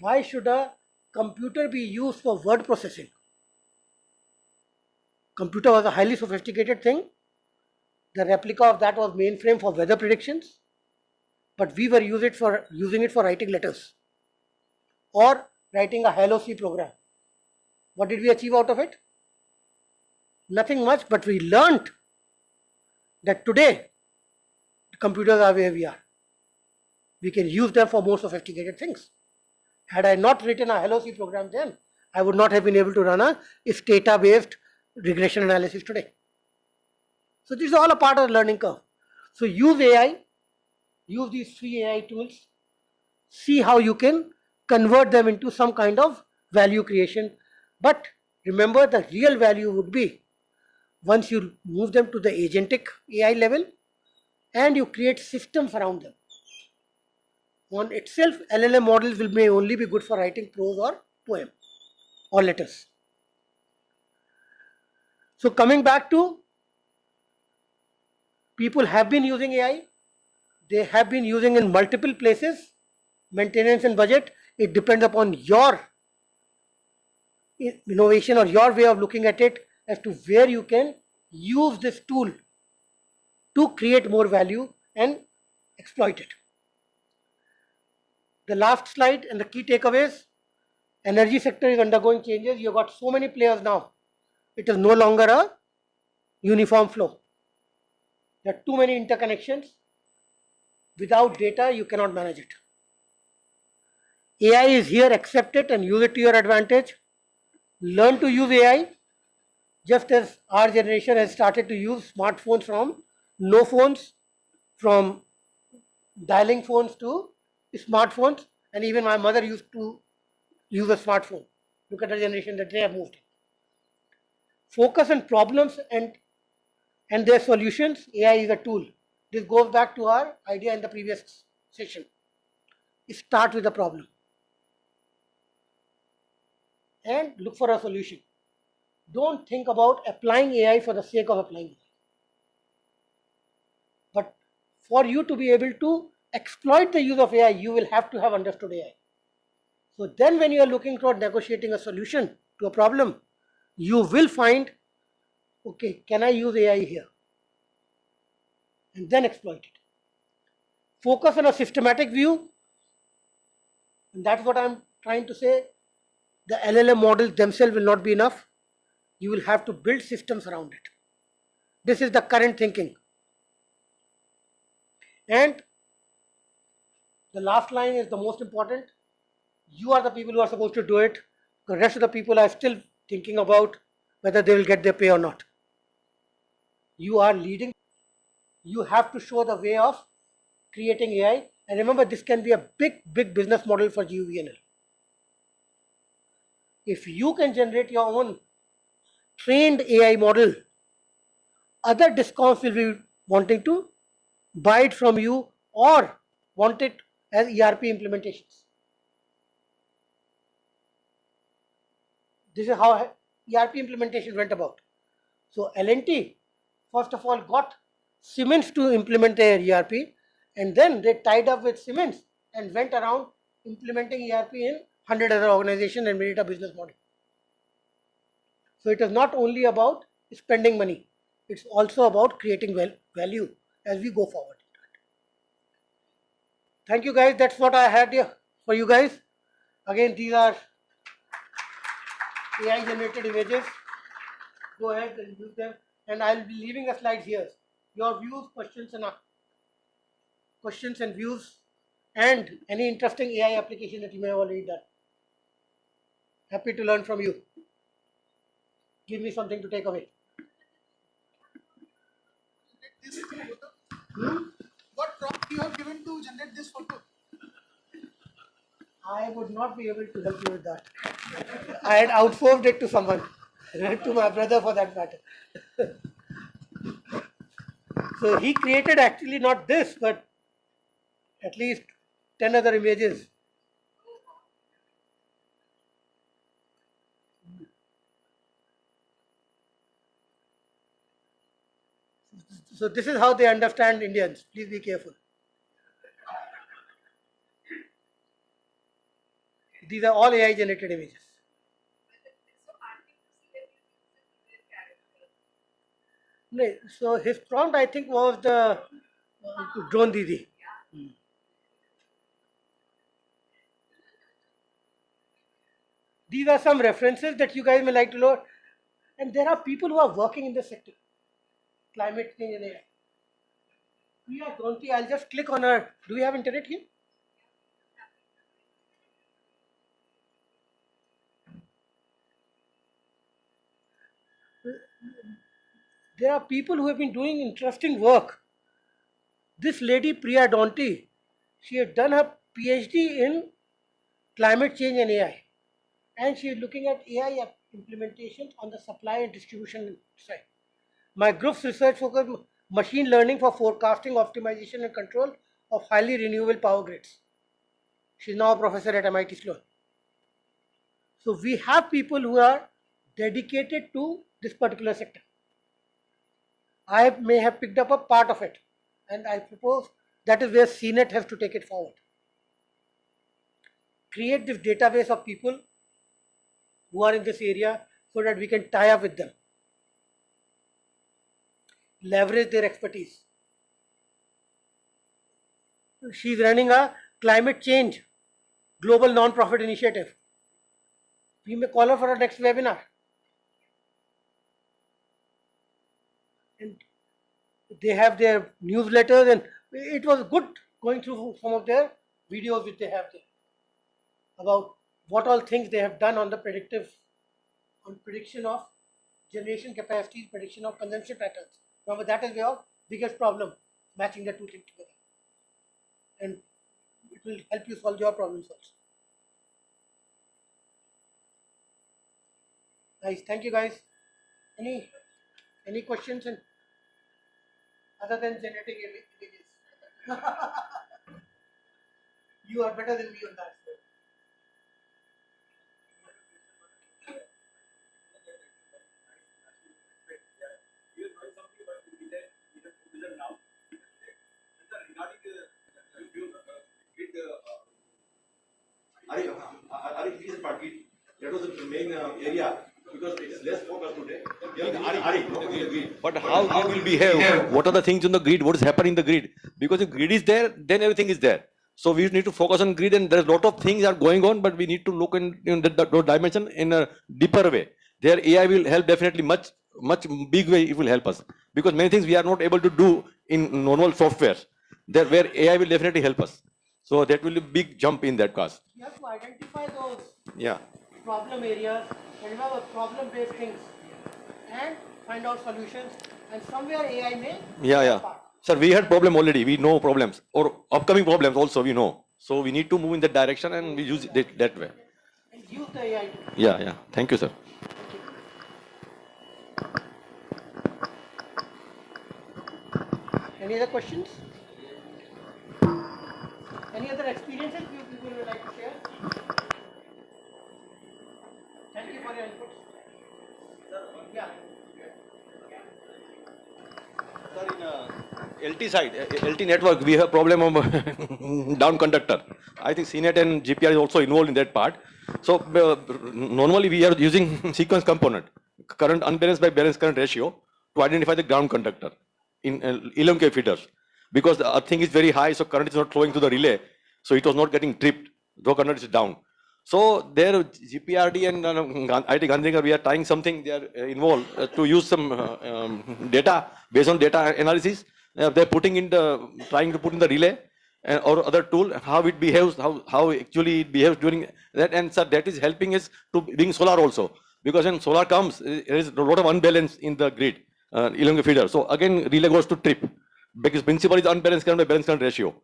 Why should a computer be used for word processing? Computer was a highly sophisticated thing. The replica of that was mainframe for weather predictions. But we were using it for writing letters or writing a Hello C program. What did we achieve out of it? Nothing much, but we learnt that today computers are where we are. We can use them for more sophisticated things. Had I not written a Hello C program then, I would not have been able to run a data-based regression analysis today. So this is all a part of the learning curve. So use AI, use these free AI tools, see how you can convert them into some kind of value creation. But remember, the real value would be once you move them to the agentic AI level and you create systems around them. On itself, LLM models may only be good for writing prose or poem or letters. So coming back to, people have been using AI. They have been using in multiple places. Maintenance and budget, it depends upon your innovation or your way of looking at it as to where you can use this tool to create more value and exploit it. The last slide and the key takeaways. Energy sector is undergoing changes. You've got so many players now. It is no longer a uniform flow. There are too many interconnections. Without data, you cannot manage it. AI is here, accept it and use it to your advantage. Learn to use AI, just as our generation has started to use smartphones from no phones, from dialing phones to smartphones, and even my mother used to use a smartphone. Look at the generation that they have moved. Focus on problems and their solutions. AI is a tool. This goes back to our idea in the previous session. Start with the problem. and look for a solution. Don't think about applying AI for the sake of applying AI. But for you to be able to exploit the use of AI, you will have to have understood AI. So then when you are looking toward negotiating a solution to a problem, you will find, okay, can I use AI here? And then exploit it. Focus on a systematic view, and that's what I'm trying to say. The LLM models themselves will not be enough. You will have to build systems around it. This is the current thinking. And the last line is the most important. You are the people who are supposed to do it. The rest of the people are still thinking about whether they will get their pay or not. You are leading. You have to show the way of creating AI. And remember, this can be a big business model for GUVNL. If you can generate your own trained AI model, other discounts will be wanting to buy it from you or want it as ERP implementations. This is how ERP implementation went about. So L&T first of all got Siemens to implement their ERP, and then they tied up with Siemens and went around implementing ERP in 100 other organizations and made it a business model. So it is not only about spending money, it's also about creating value as we go forward. Thank you guys, that's what I had here for you guys. Again, these are AI generated images. Go ahead and use them, and I'll be leaving the slides here. Your views, questions and views, and any interesting AI application that you may have already done. Happy to learn from you. Give me something to take away. What prompt you have given to generate this photo? I would not be able to help you with that. I had outsourced it to someone, to my brother for that matter. So he created actually not this, but at least 10 other images. So this is how they understand Indians. Please be careful. These are all AI generated images. No, so his prompt, I think, was the drone Didi. These are some references that you guys may like to know. And there are people who are working in this sector. Climate change and AI. Priya Gonti, I'll just click on her. Do we have internet here? There are people who have been doing interesting work. This lady, Priya Donti, she had done her PhD in climate change and AI. And she is looking at AI implementation on the supply and distribution side. My group's research focused machine learning for forecasting, optimization, and control of highly renewable power grids. She's now a professor at MIT Sloan. So we have people who are dedicated to this particular sector. I may have picked up a part of it, and I propose that is where CNET has to take it forward. Create this database of people who are in this area so that we can tie up with them. Leverage their expertise. She's running a climate change global non-profit initiative. We may call her for our next webinar. And they have their newsletters, and it was good going through some of their videos which they have there about what all things they have done on the prediction of generation capacities, prediction of consumption patterns. Remember, that is your biggest problem, matching the two things together. And it will help you solve your problems also. Nice, thank you guys. Any questions and other than generating images? You are better than me on that. in area because it's less focused today. But how grid will behave? What are the things in the grid? What is happening in the grid? Because if grid is there, then everything is there. So we need to focus on grid, and there's a lot of things are going on, but we need to look in that dimension in a deeper way. There AI will help definitely much big way. It will help us because many things we are not able to do in normal software. There where AI will definitely help us. So that will be a big jump in that case. You have to identify those Yeah. problem areas and have a problem-based things and find out solutions. And somewhere AI may Yeah. Sir, we had problem already. We know problems or upcoming problems also we know. So we need to move in that direction and we use it that way. and use the AI. Yeah. Thank you, sir. Any other questions? Any other experiences you people would like to share? Thank you for your input. Yeah. Sir, in LT side, LT network, we have problem of down conductor. I think CNET and GPR is also involved in that part. So normally we are using sequence component, current unbalanced by balanced current ratio to identify the ground conductor in elongated feeders. Because the thing is very high, so current is not flowing to the relay, so it was not getting tripped, though current is down. So there GPRD and IT Gandhinagar, we are trying something, they are involved to use some data, based on data analysis, they're trying to put in the relay or other tool, how it behaves, how actually it behaves during that, and sir, that is helping us to bring solar also. Because when solar comes, there is a lot of unbalance in the grid, elongated feeder. So again, relay goes to trip, because principle is unbalanced current by balanced current ratio.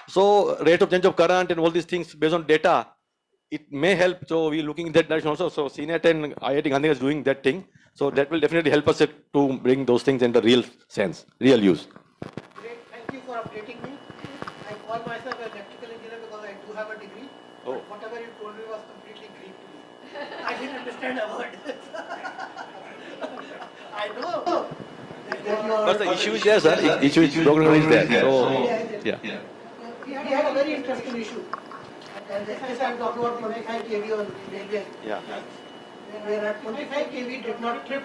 So rate of change of current and all these things based on data, it may help. So we're looking in that direction also. So CNET and IIT Gandhinagar is doing that thing. So that will definitely help us to bring those things in the real sense, real use. Great. Thank you for updating me. I call myself an electrical engineer because I do have a degree. Oh. But whatever you told me was completely Greek to me. I didn't understand a word. I know. But the issue is there, sir. Issue is programming is there. So yeah. We had a very interesting issue. And this I'm talking about 25 kV on railway. Yeah. Where at 25 kV did not trip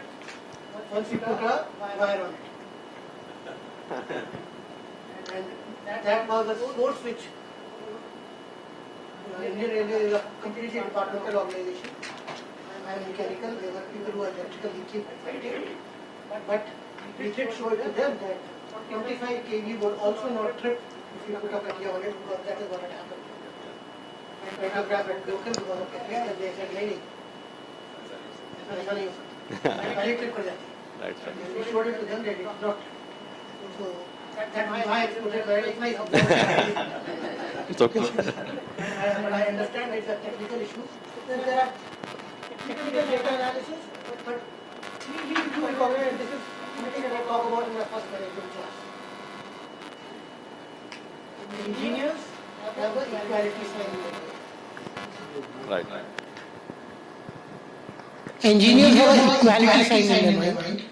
once you put a wire on it. And that was a source which Indian Railway is a completely departmental organization. I am mechanical, there were people who are electrical, we keep fighting. But we did show it to them that 25 kV would also not trip if you put a Katia on it, because that is what had happened. And photograph had broken because of Katia, and they said, "Nahi, ऐसा नहीं हो सकता, पहले trip कर जाती है." Right, sir. And we showed it to them, they did not. So that my exposure very nice. It's okay. But I understand it's a technical issue. Then there are technical data analysis, but we do recognize, and this is something that I talk about in my first management class. Engineers have an equality sign in their mind. Right. Engineers have an equality sign in their mind.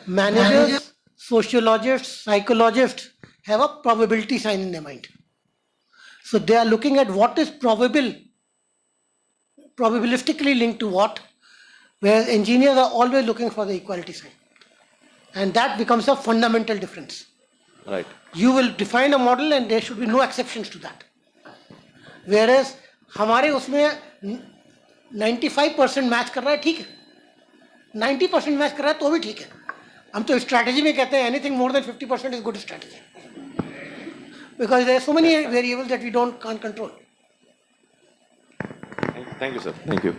Managers, sociologists, psychologists have a probability sign in their mind. So they are looking at what is probabilistically linked to what, whereas engineers are always looking for the equality sign. And that becomes a fundamental difference. Right. You will define a model and there should be no exceptions to that. Whereas हमारे उसमें 95% match कर रहा है, ठीक है, 90% match कर रहा है तो भी ठीक है. हम तो स्ट्रैटेजी में कहते हैं anything more than 50% is good strategy, because there are so many variables that we can't control. Thank you, sir. Thank you.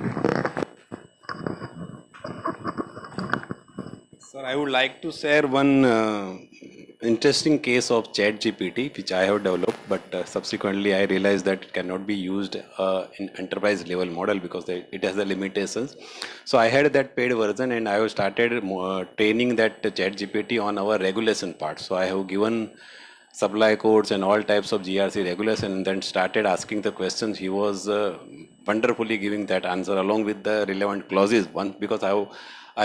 Sir, I would like to share one interesting case of ChatGPT, which I have developed, but subsequently I realized that it cannot be used in enterprise level model because it has the limitations. So I had that paid version and I have started training that ChatGPT on our regulation part. So I have given supply codes and all types of GRC regulation and then started asking the questions. He was wonderfully giving that answer along with the relevant clauses. One, because I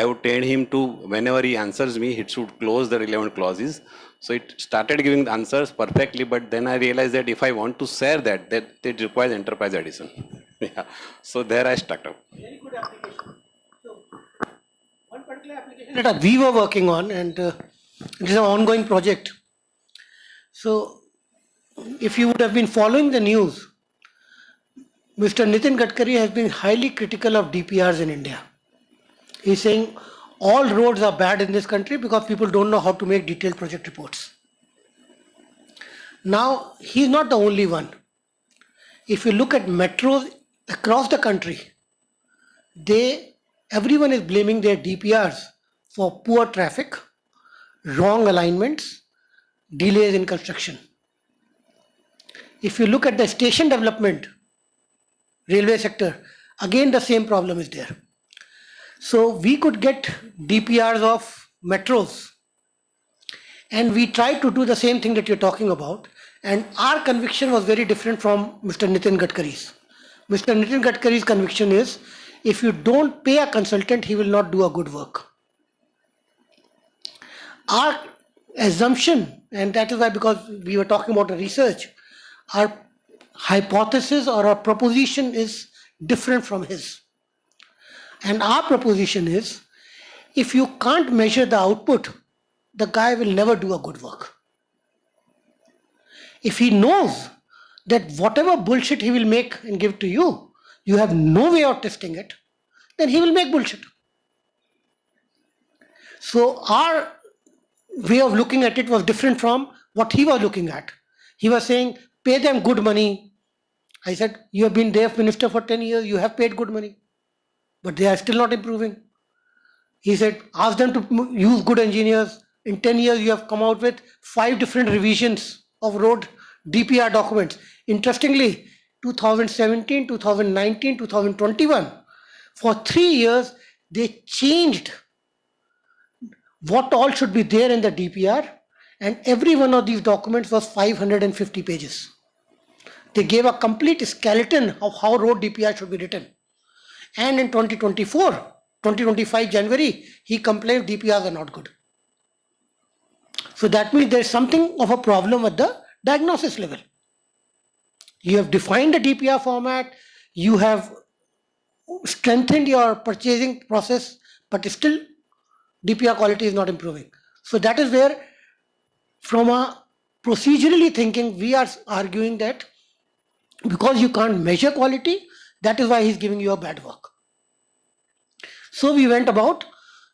have trained him to, whenever he answers me, it should close the relevant clauses. So it started giving the answers perfectly, but then I realized that if I want to share that it requires enterprise edition. Yeah. So there I stuck up. Very good application. that we were working on, and it is an ongoing project. So, if you would have been following the news, Mr. Nitin Gadkari has been highly critical of DPRs in India. He's saying all roads are bad in this country because people don't know how to make detailed project reports. Now, he's not the only one. If you look at metros across the country, everyone is blaming their DPRs for poor traffic, wrong alignments, delays in construction. If you look at the station development, railway sector, again the same problem is there. So we could get DPRs of metros, and we tried to do the same thing that you're talking about, and our conviction was very different from Mr. Nitin Gadkari's. Mr. Nitin Gadkari's conviction is, if you don't pay a consultant, he will not do a good work. Our assumption, and that is why, because we were talking about the research, our hypothesis or our proposition is different from his. And our proposition is, if you can't measure the output, the guy will never do a good work. If he knows that whatever bullshit he will make and give to you, you have no way of testing it, then he will make bullshit. So our way of looking at it was different from what he was looking at. He was saying, pay them good money. I said, you have been DF minister for 10 years, you have paid good money, but they are still not improving. He said, ask them to use good engineers. In 10 years, you have come out with 5 different revisions of road DPR documents. Interestingly, 2017, 2019, 2021, for 3 years, they changed what all should be there in the DPR, and every one of these documents was 550 pages. They gave a complete skeleton of how road DPR should be written. And in 2025 January, he complained DPRs are not good. So that means there is something of a problem at the diagnosis level. You have defined the DPR format, you have strengthened your purchasing process, but still DPR quality is not improving. So that is where, from a procedurally thinking, we are arguing that because you can't measure quality, that is why he's giving you a bad work. So we went about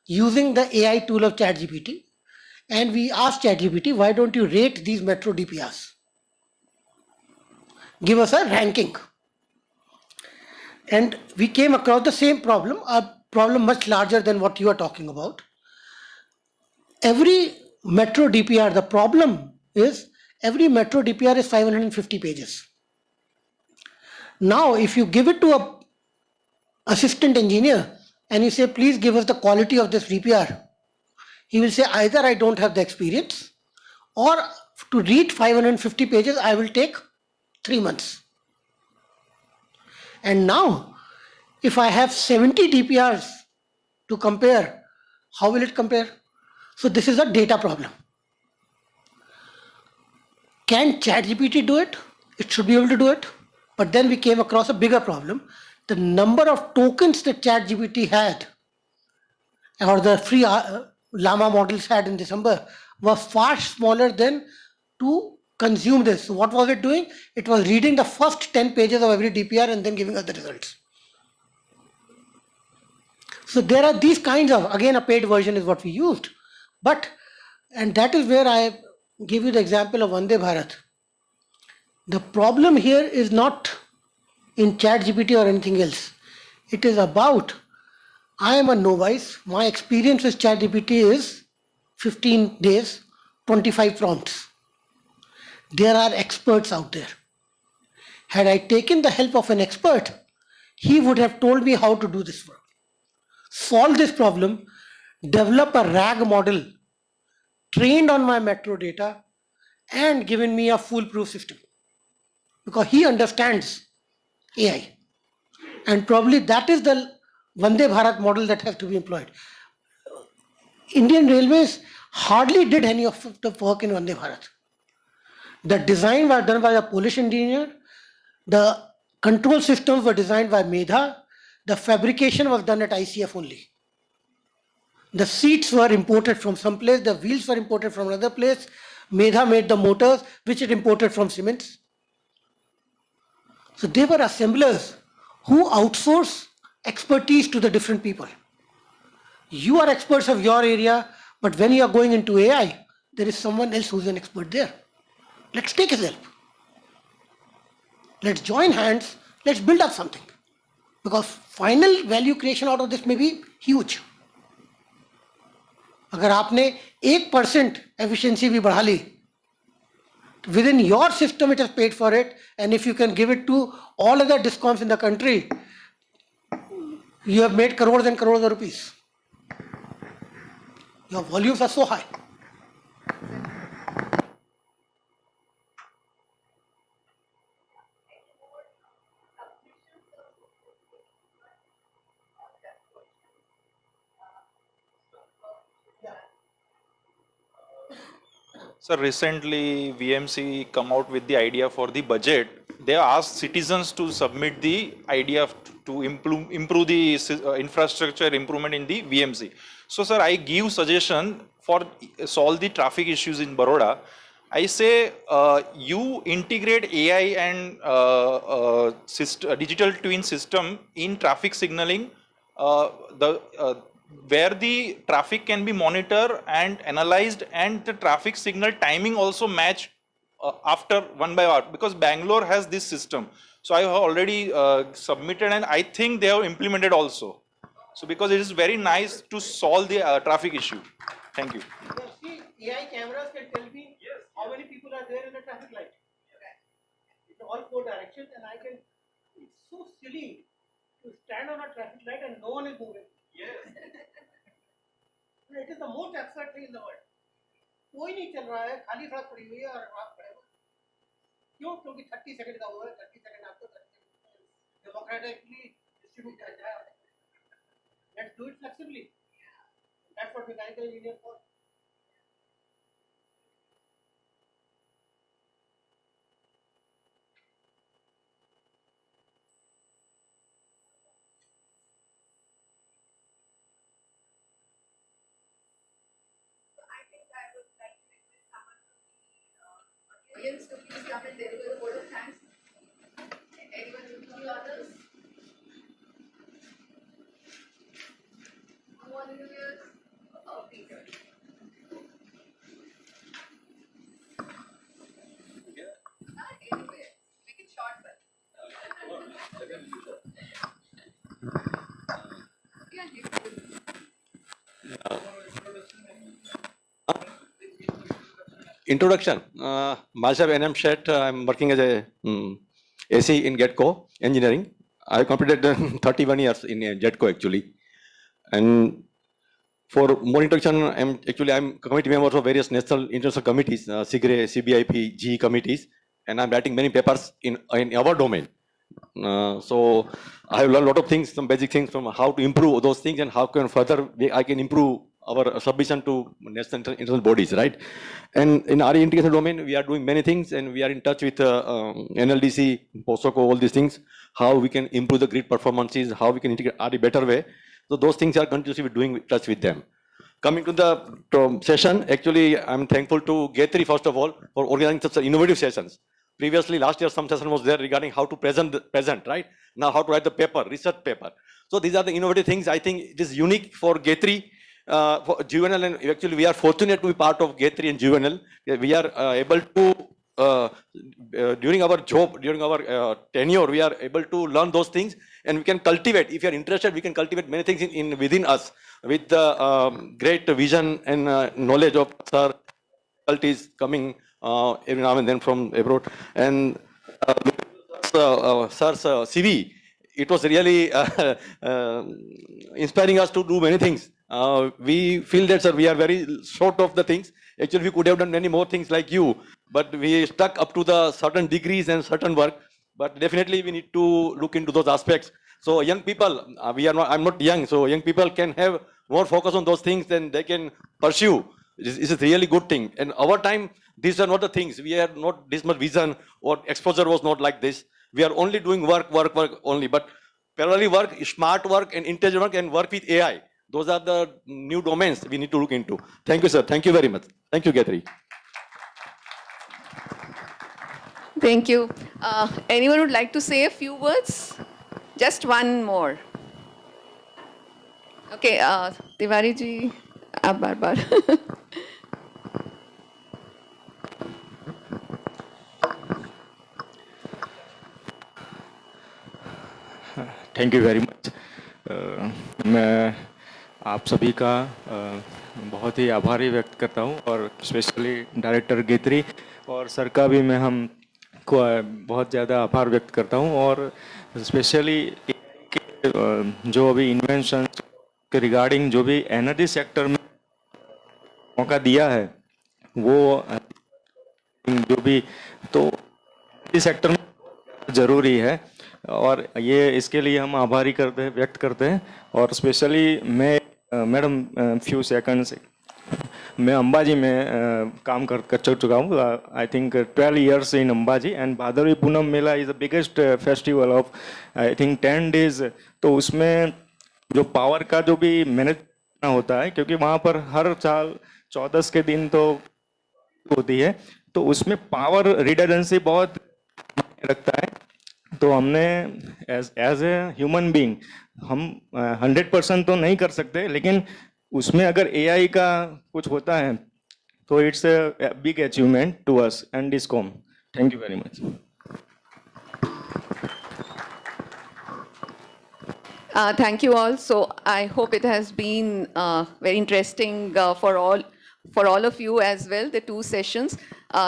using the AI tool of ChatGPT, and we asked ChatGPT, why don't you rate these metro DPRs? Give us a ranking. And we came across the same problem, a problem much larger than what you are talking about. Every metro DPR, the problem is every metro DPR is 550 pages. Now, if you give it to a assistant engineer and you say, please give us the quality of this DPR, he will say, either I don't have the experience, or to read 550 pages, I will take 3 months. And now, if I have 70 DPRs to compare, how will it compare? So this is a data problem. Can ChatGPT do it? It should be able to do it. But then we came across a bigger problem. The number of tokens that ChatGPT had, or the free Llama models had in December, was far smaller than to consume this. So what was it doing? It was reading the first 10 pages of every DPR and then giving us the results. So there are these kinds of, again, a paid version is what we used. But, and that is where I give you the example of Vande Bharat. The problem here is not in ChatGPT or anything else. It is about, I am a novice, my experience with ChatGPT is 15 days, 25 prompts. There are experts out there. Had I taken the help of an expert, he would have told me how to do this work. Solve this problem, develop a RAG model trained on my metro data, and given me a foolproof system. Because he understands AI. And probably that is the Vande Bharat model that has to be employed. Indian Railways hardly did any of the work in Vande Bharat. The design was done by a Polish engineer. The control systems were designed by Medha. The fabrication was done at ICF only. The seats were imported from some place, the wheels were imported from another place. Medha made the motors, which it imported from Siemens. So they were assemblers who outsource expertise to the different people. You are experts of your area, but when you are going into AI, there is someone else who's an expert there. Let's take his help. Let's join hands, let's build up something. Because final value creation out of this may be huge. अगर आपने 1% efficiency भी बढ़ा ली, within your system it has paid for it, and if you can give it to all other discoms in the country, you have made crores and crores of rupees. Your volumes are so high. So recently VMC come out with the idea for the budget. They asked citizens to submit the idea to improve the infrastructure improvement in the VMC. So sir, I give suggestion for solve the traffic issues in Baroda. I say you integrate AI and digital twin system in traffic signaling. Where the traffic can be monitored and analyzed, and the traffic signal timing also match after 1 by hour, because Bangalore has this system. So I have already submitted, and I think they have implemented also. So because it is very nice to solve the traffic issue. Thank you. See, AI cameras can tell me how many people are there in the traffic light. In all four directions, and I can. It's so silly to stand on a traffic light and no one is moving. Yes. It is the most absurd thing in the world. कोई नहीं चल रहा है, खाली सड़क पड़ी हुई है और आप खड़े हो। क्यों? क्योंकि 30 सेकंड का हुआ है, 30 सेकंड आपको डेमोक्रेटिकली डिस्ट्रीब्यूट किया जाए। Let's do it flexibly. That's what mechanical engineer for. Audience to please come and deliver a word of thanks. Anyone with any orders? No one in the ears? Oh, please. Anyway, make it short, but. Yeah, you can. Introduction. Myself, NM Shet. I'm working as a AC in GETCO engineering. I completed 31 years in GETCO actually. And for more introduction, I'm committee member of various national international committees, SIGRE, CBIP, GE committees, and I'm writing many papers in our domain. So I have learned a lot of things, some basic things from how to improve those things and how can further I can improve our submission to national international bodies, right? And in RE integration domain, we are doing many things, and we are in touch with NLDC, POSOCO, all these things, how we can improve the grid performances, how we can integrate RE better way. So those things are continuously doing touch with them. Coming to the session, actually, I'm thankful to GETRI, first of all, for organizing such innovative sessions. Previously, last year, some session was there regarding how to present, right? Now, how to write the paper, research paper. So these are the innovative things. I think it is unique for GETRI, for Juvenile, and actually we are fortunate to be part of GETRI and Juvenile. We are able to, during our job, during our tenure, we are able to learn those things, and we can cultivate. If you are interested, we can cultivate many things within us with the great vision and knowledge of Sir faculties coming every now and then from abroad. And Sir's CV, it was really inspiring us to do many things. We feel that, sir, we are very short of the things. Actually, we could have done many more things like you, but we stuck up to the certain degrees and certain work. But definitely, we need to look into those aspects. So, young people, I'm not young, so young people can have more focus on those things, then they can pursue. This is a really good thing. And our time, these are not the things. We had not this much vision, or exposure was not like this. We are only doing work only. But parallelly work, smart work and intelligent work, and work with AI. Those are the new domains we need to look into. Thank you, sir. Thank you very much. Thank you, GETRI. Thank you. Anyone would like to say a few words? Just one more. Okay, Tiwari ji, ab bar bar. Thank you very much. मैं आप सभी का बहुत ही आभारी व्यक्त करता हूं और स्पेशली डायरेक्टर गेत्री और सर का भी मैं हम को बहुत ज़्यादा आभार व्यक्त करता हूं और स्पेशली जो अभी इन्वेंशन के रिगार्डिंग जो भी एनर्जी सेक्टर में मौका दिया है वो जो भी तो एनर्जी सेक्टर में ज़रूरी है और ये इसके लिए हम आभारी करते हैं व्यक्त करते हैं और स्पेशली मैं मैडम फ्यू सेकंड्स मैं अंबाजी में काम कर चुका हूँ। I think 12 years in Ambaji and Bhadarvi Poonam mela is the biggest festival of I think 10 days। तो उसमें जो पावर का जो भी मैनेज करना होता है क्योंकि वहाँ पर हर साल 14 के दिन तो होती है तो उसमें पावर रिडंडेंसी बहुत रखता है। तो हमने एज ए ह्यूमन बीइंग हम 100% तो नहीं कर सकते लेकिन उसमें अगर एआई का कुछ होता है तो it's a big achievement to us and discom. Thank you very much. Thank you all. So I hope it has been very interesting for all of you as well, the 2 sessions.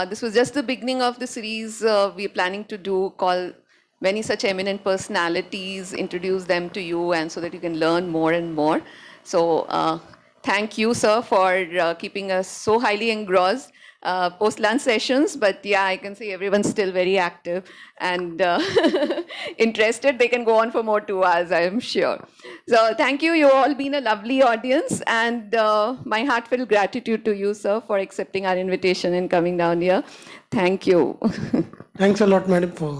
This was just the beginning of the series we are planning to do called Many Such Eminent Personalities, introduce them to you and so that you can learn more and more. So thank you, sir, for keeping us so highly engrossed. Post-lunch sessions, but yeah, I can see everyone's still very active and interested. They can go on for more 2 hours, I am sure. So thank you. You all been a lovely audience and my heartfelt gratitude to you, sir, for accepting our invitation and coming down here. Thank you. Thanks a lot, madam, for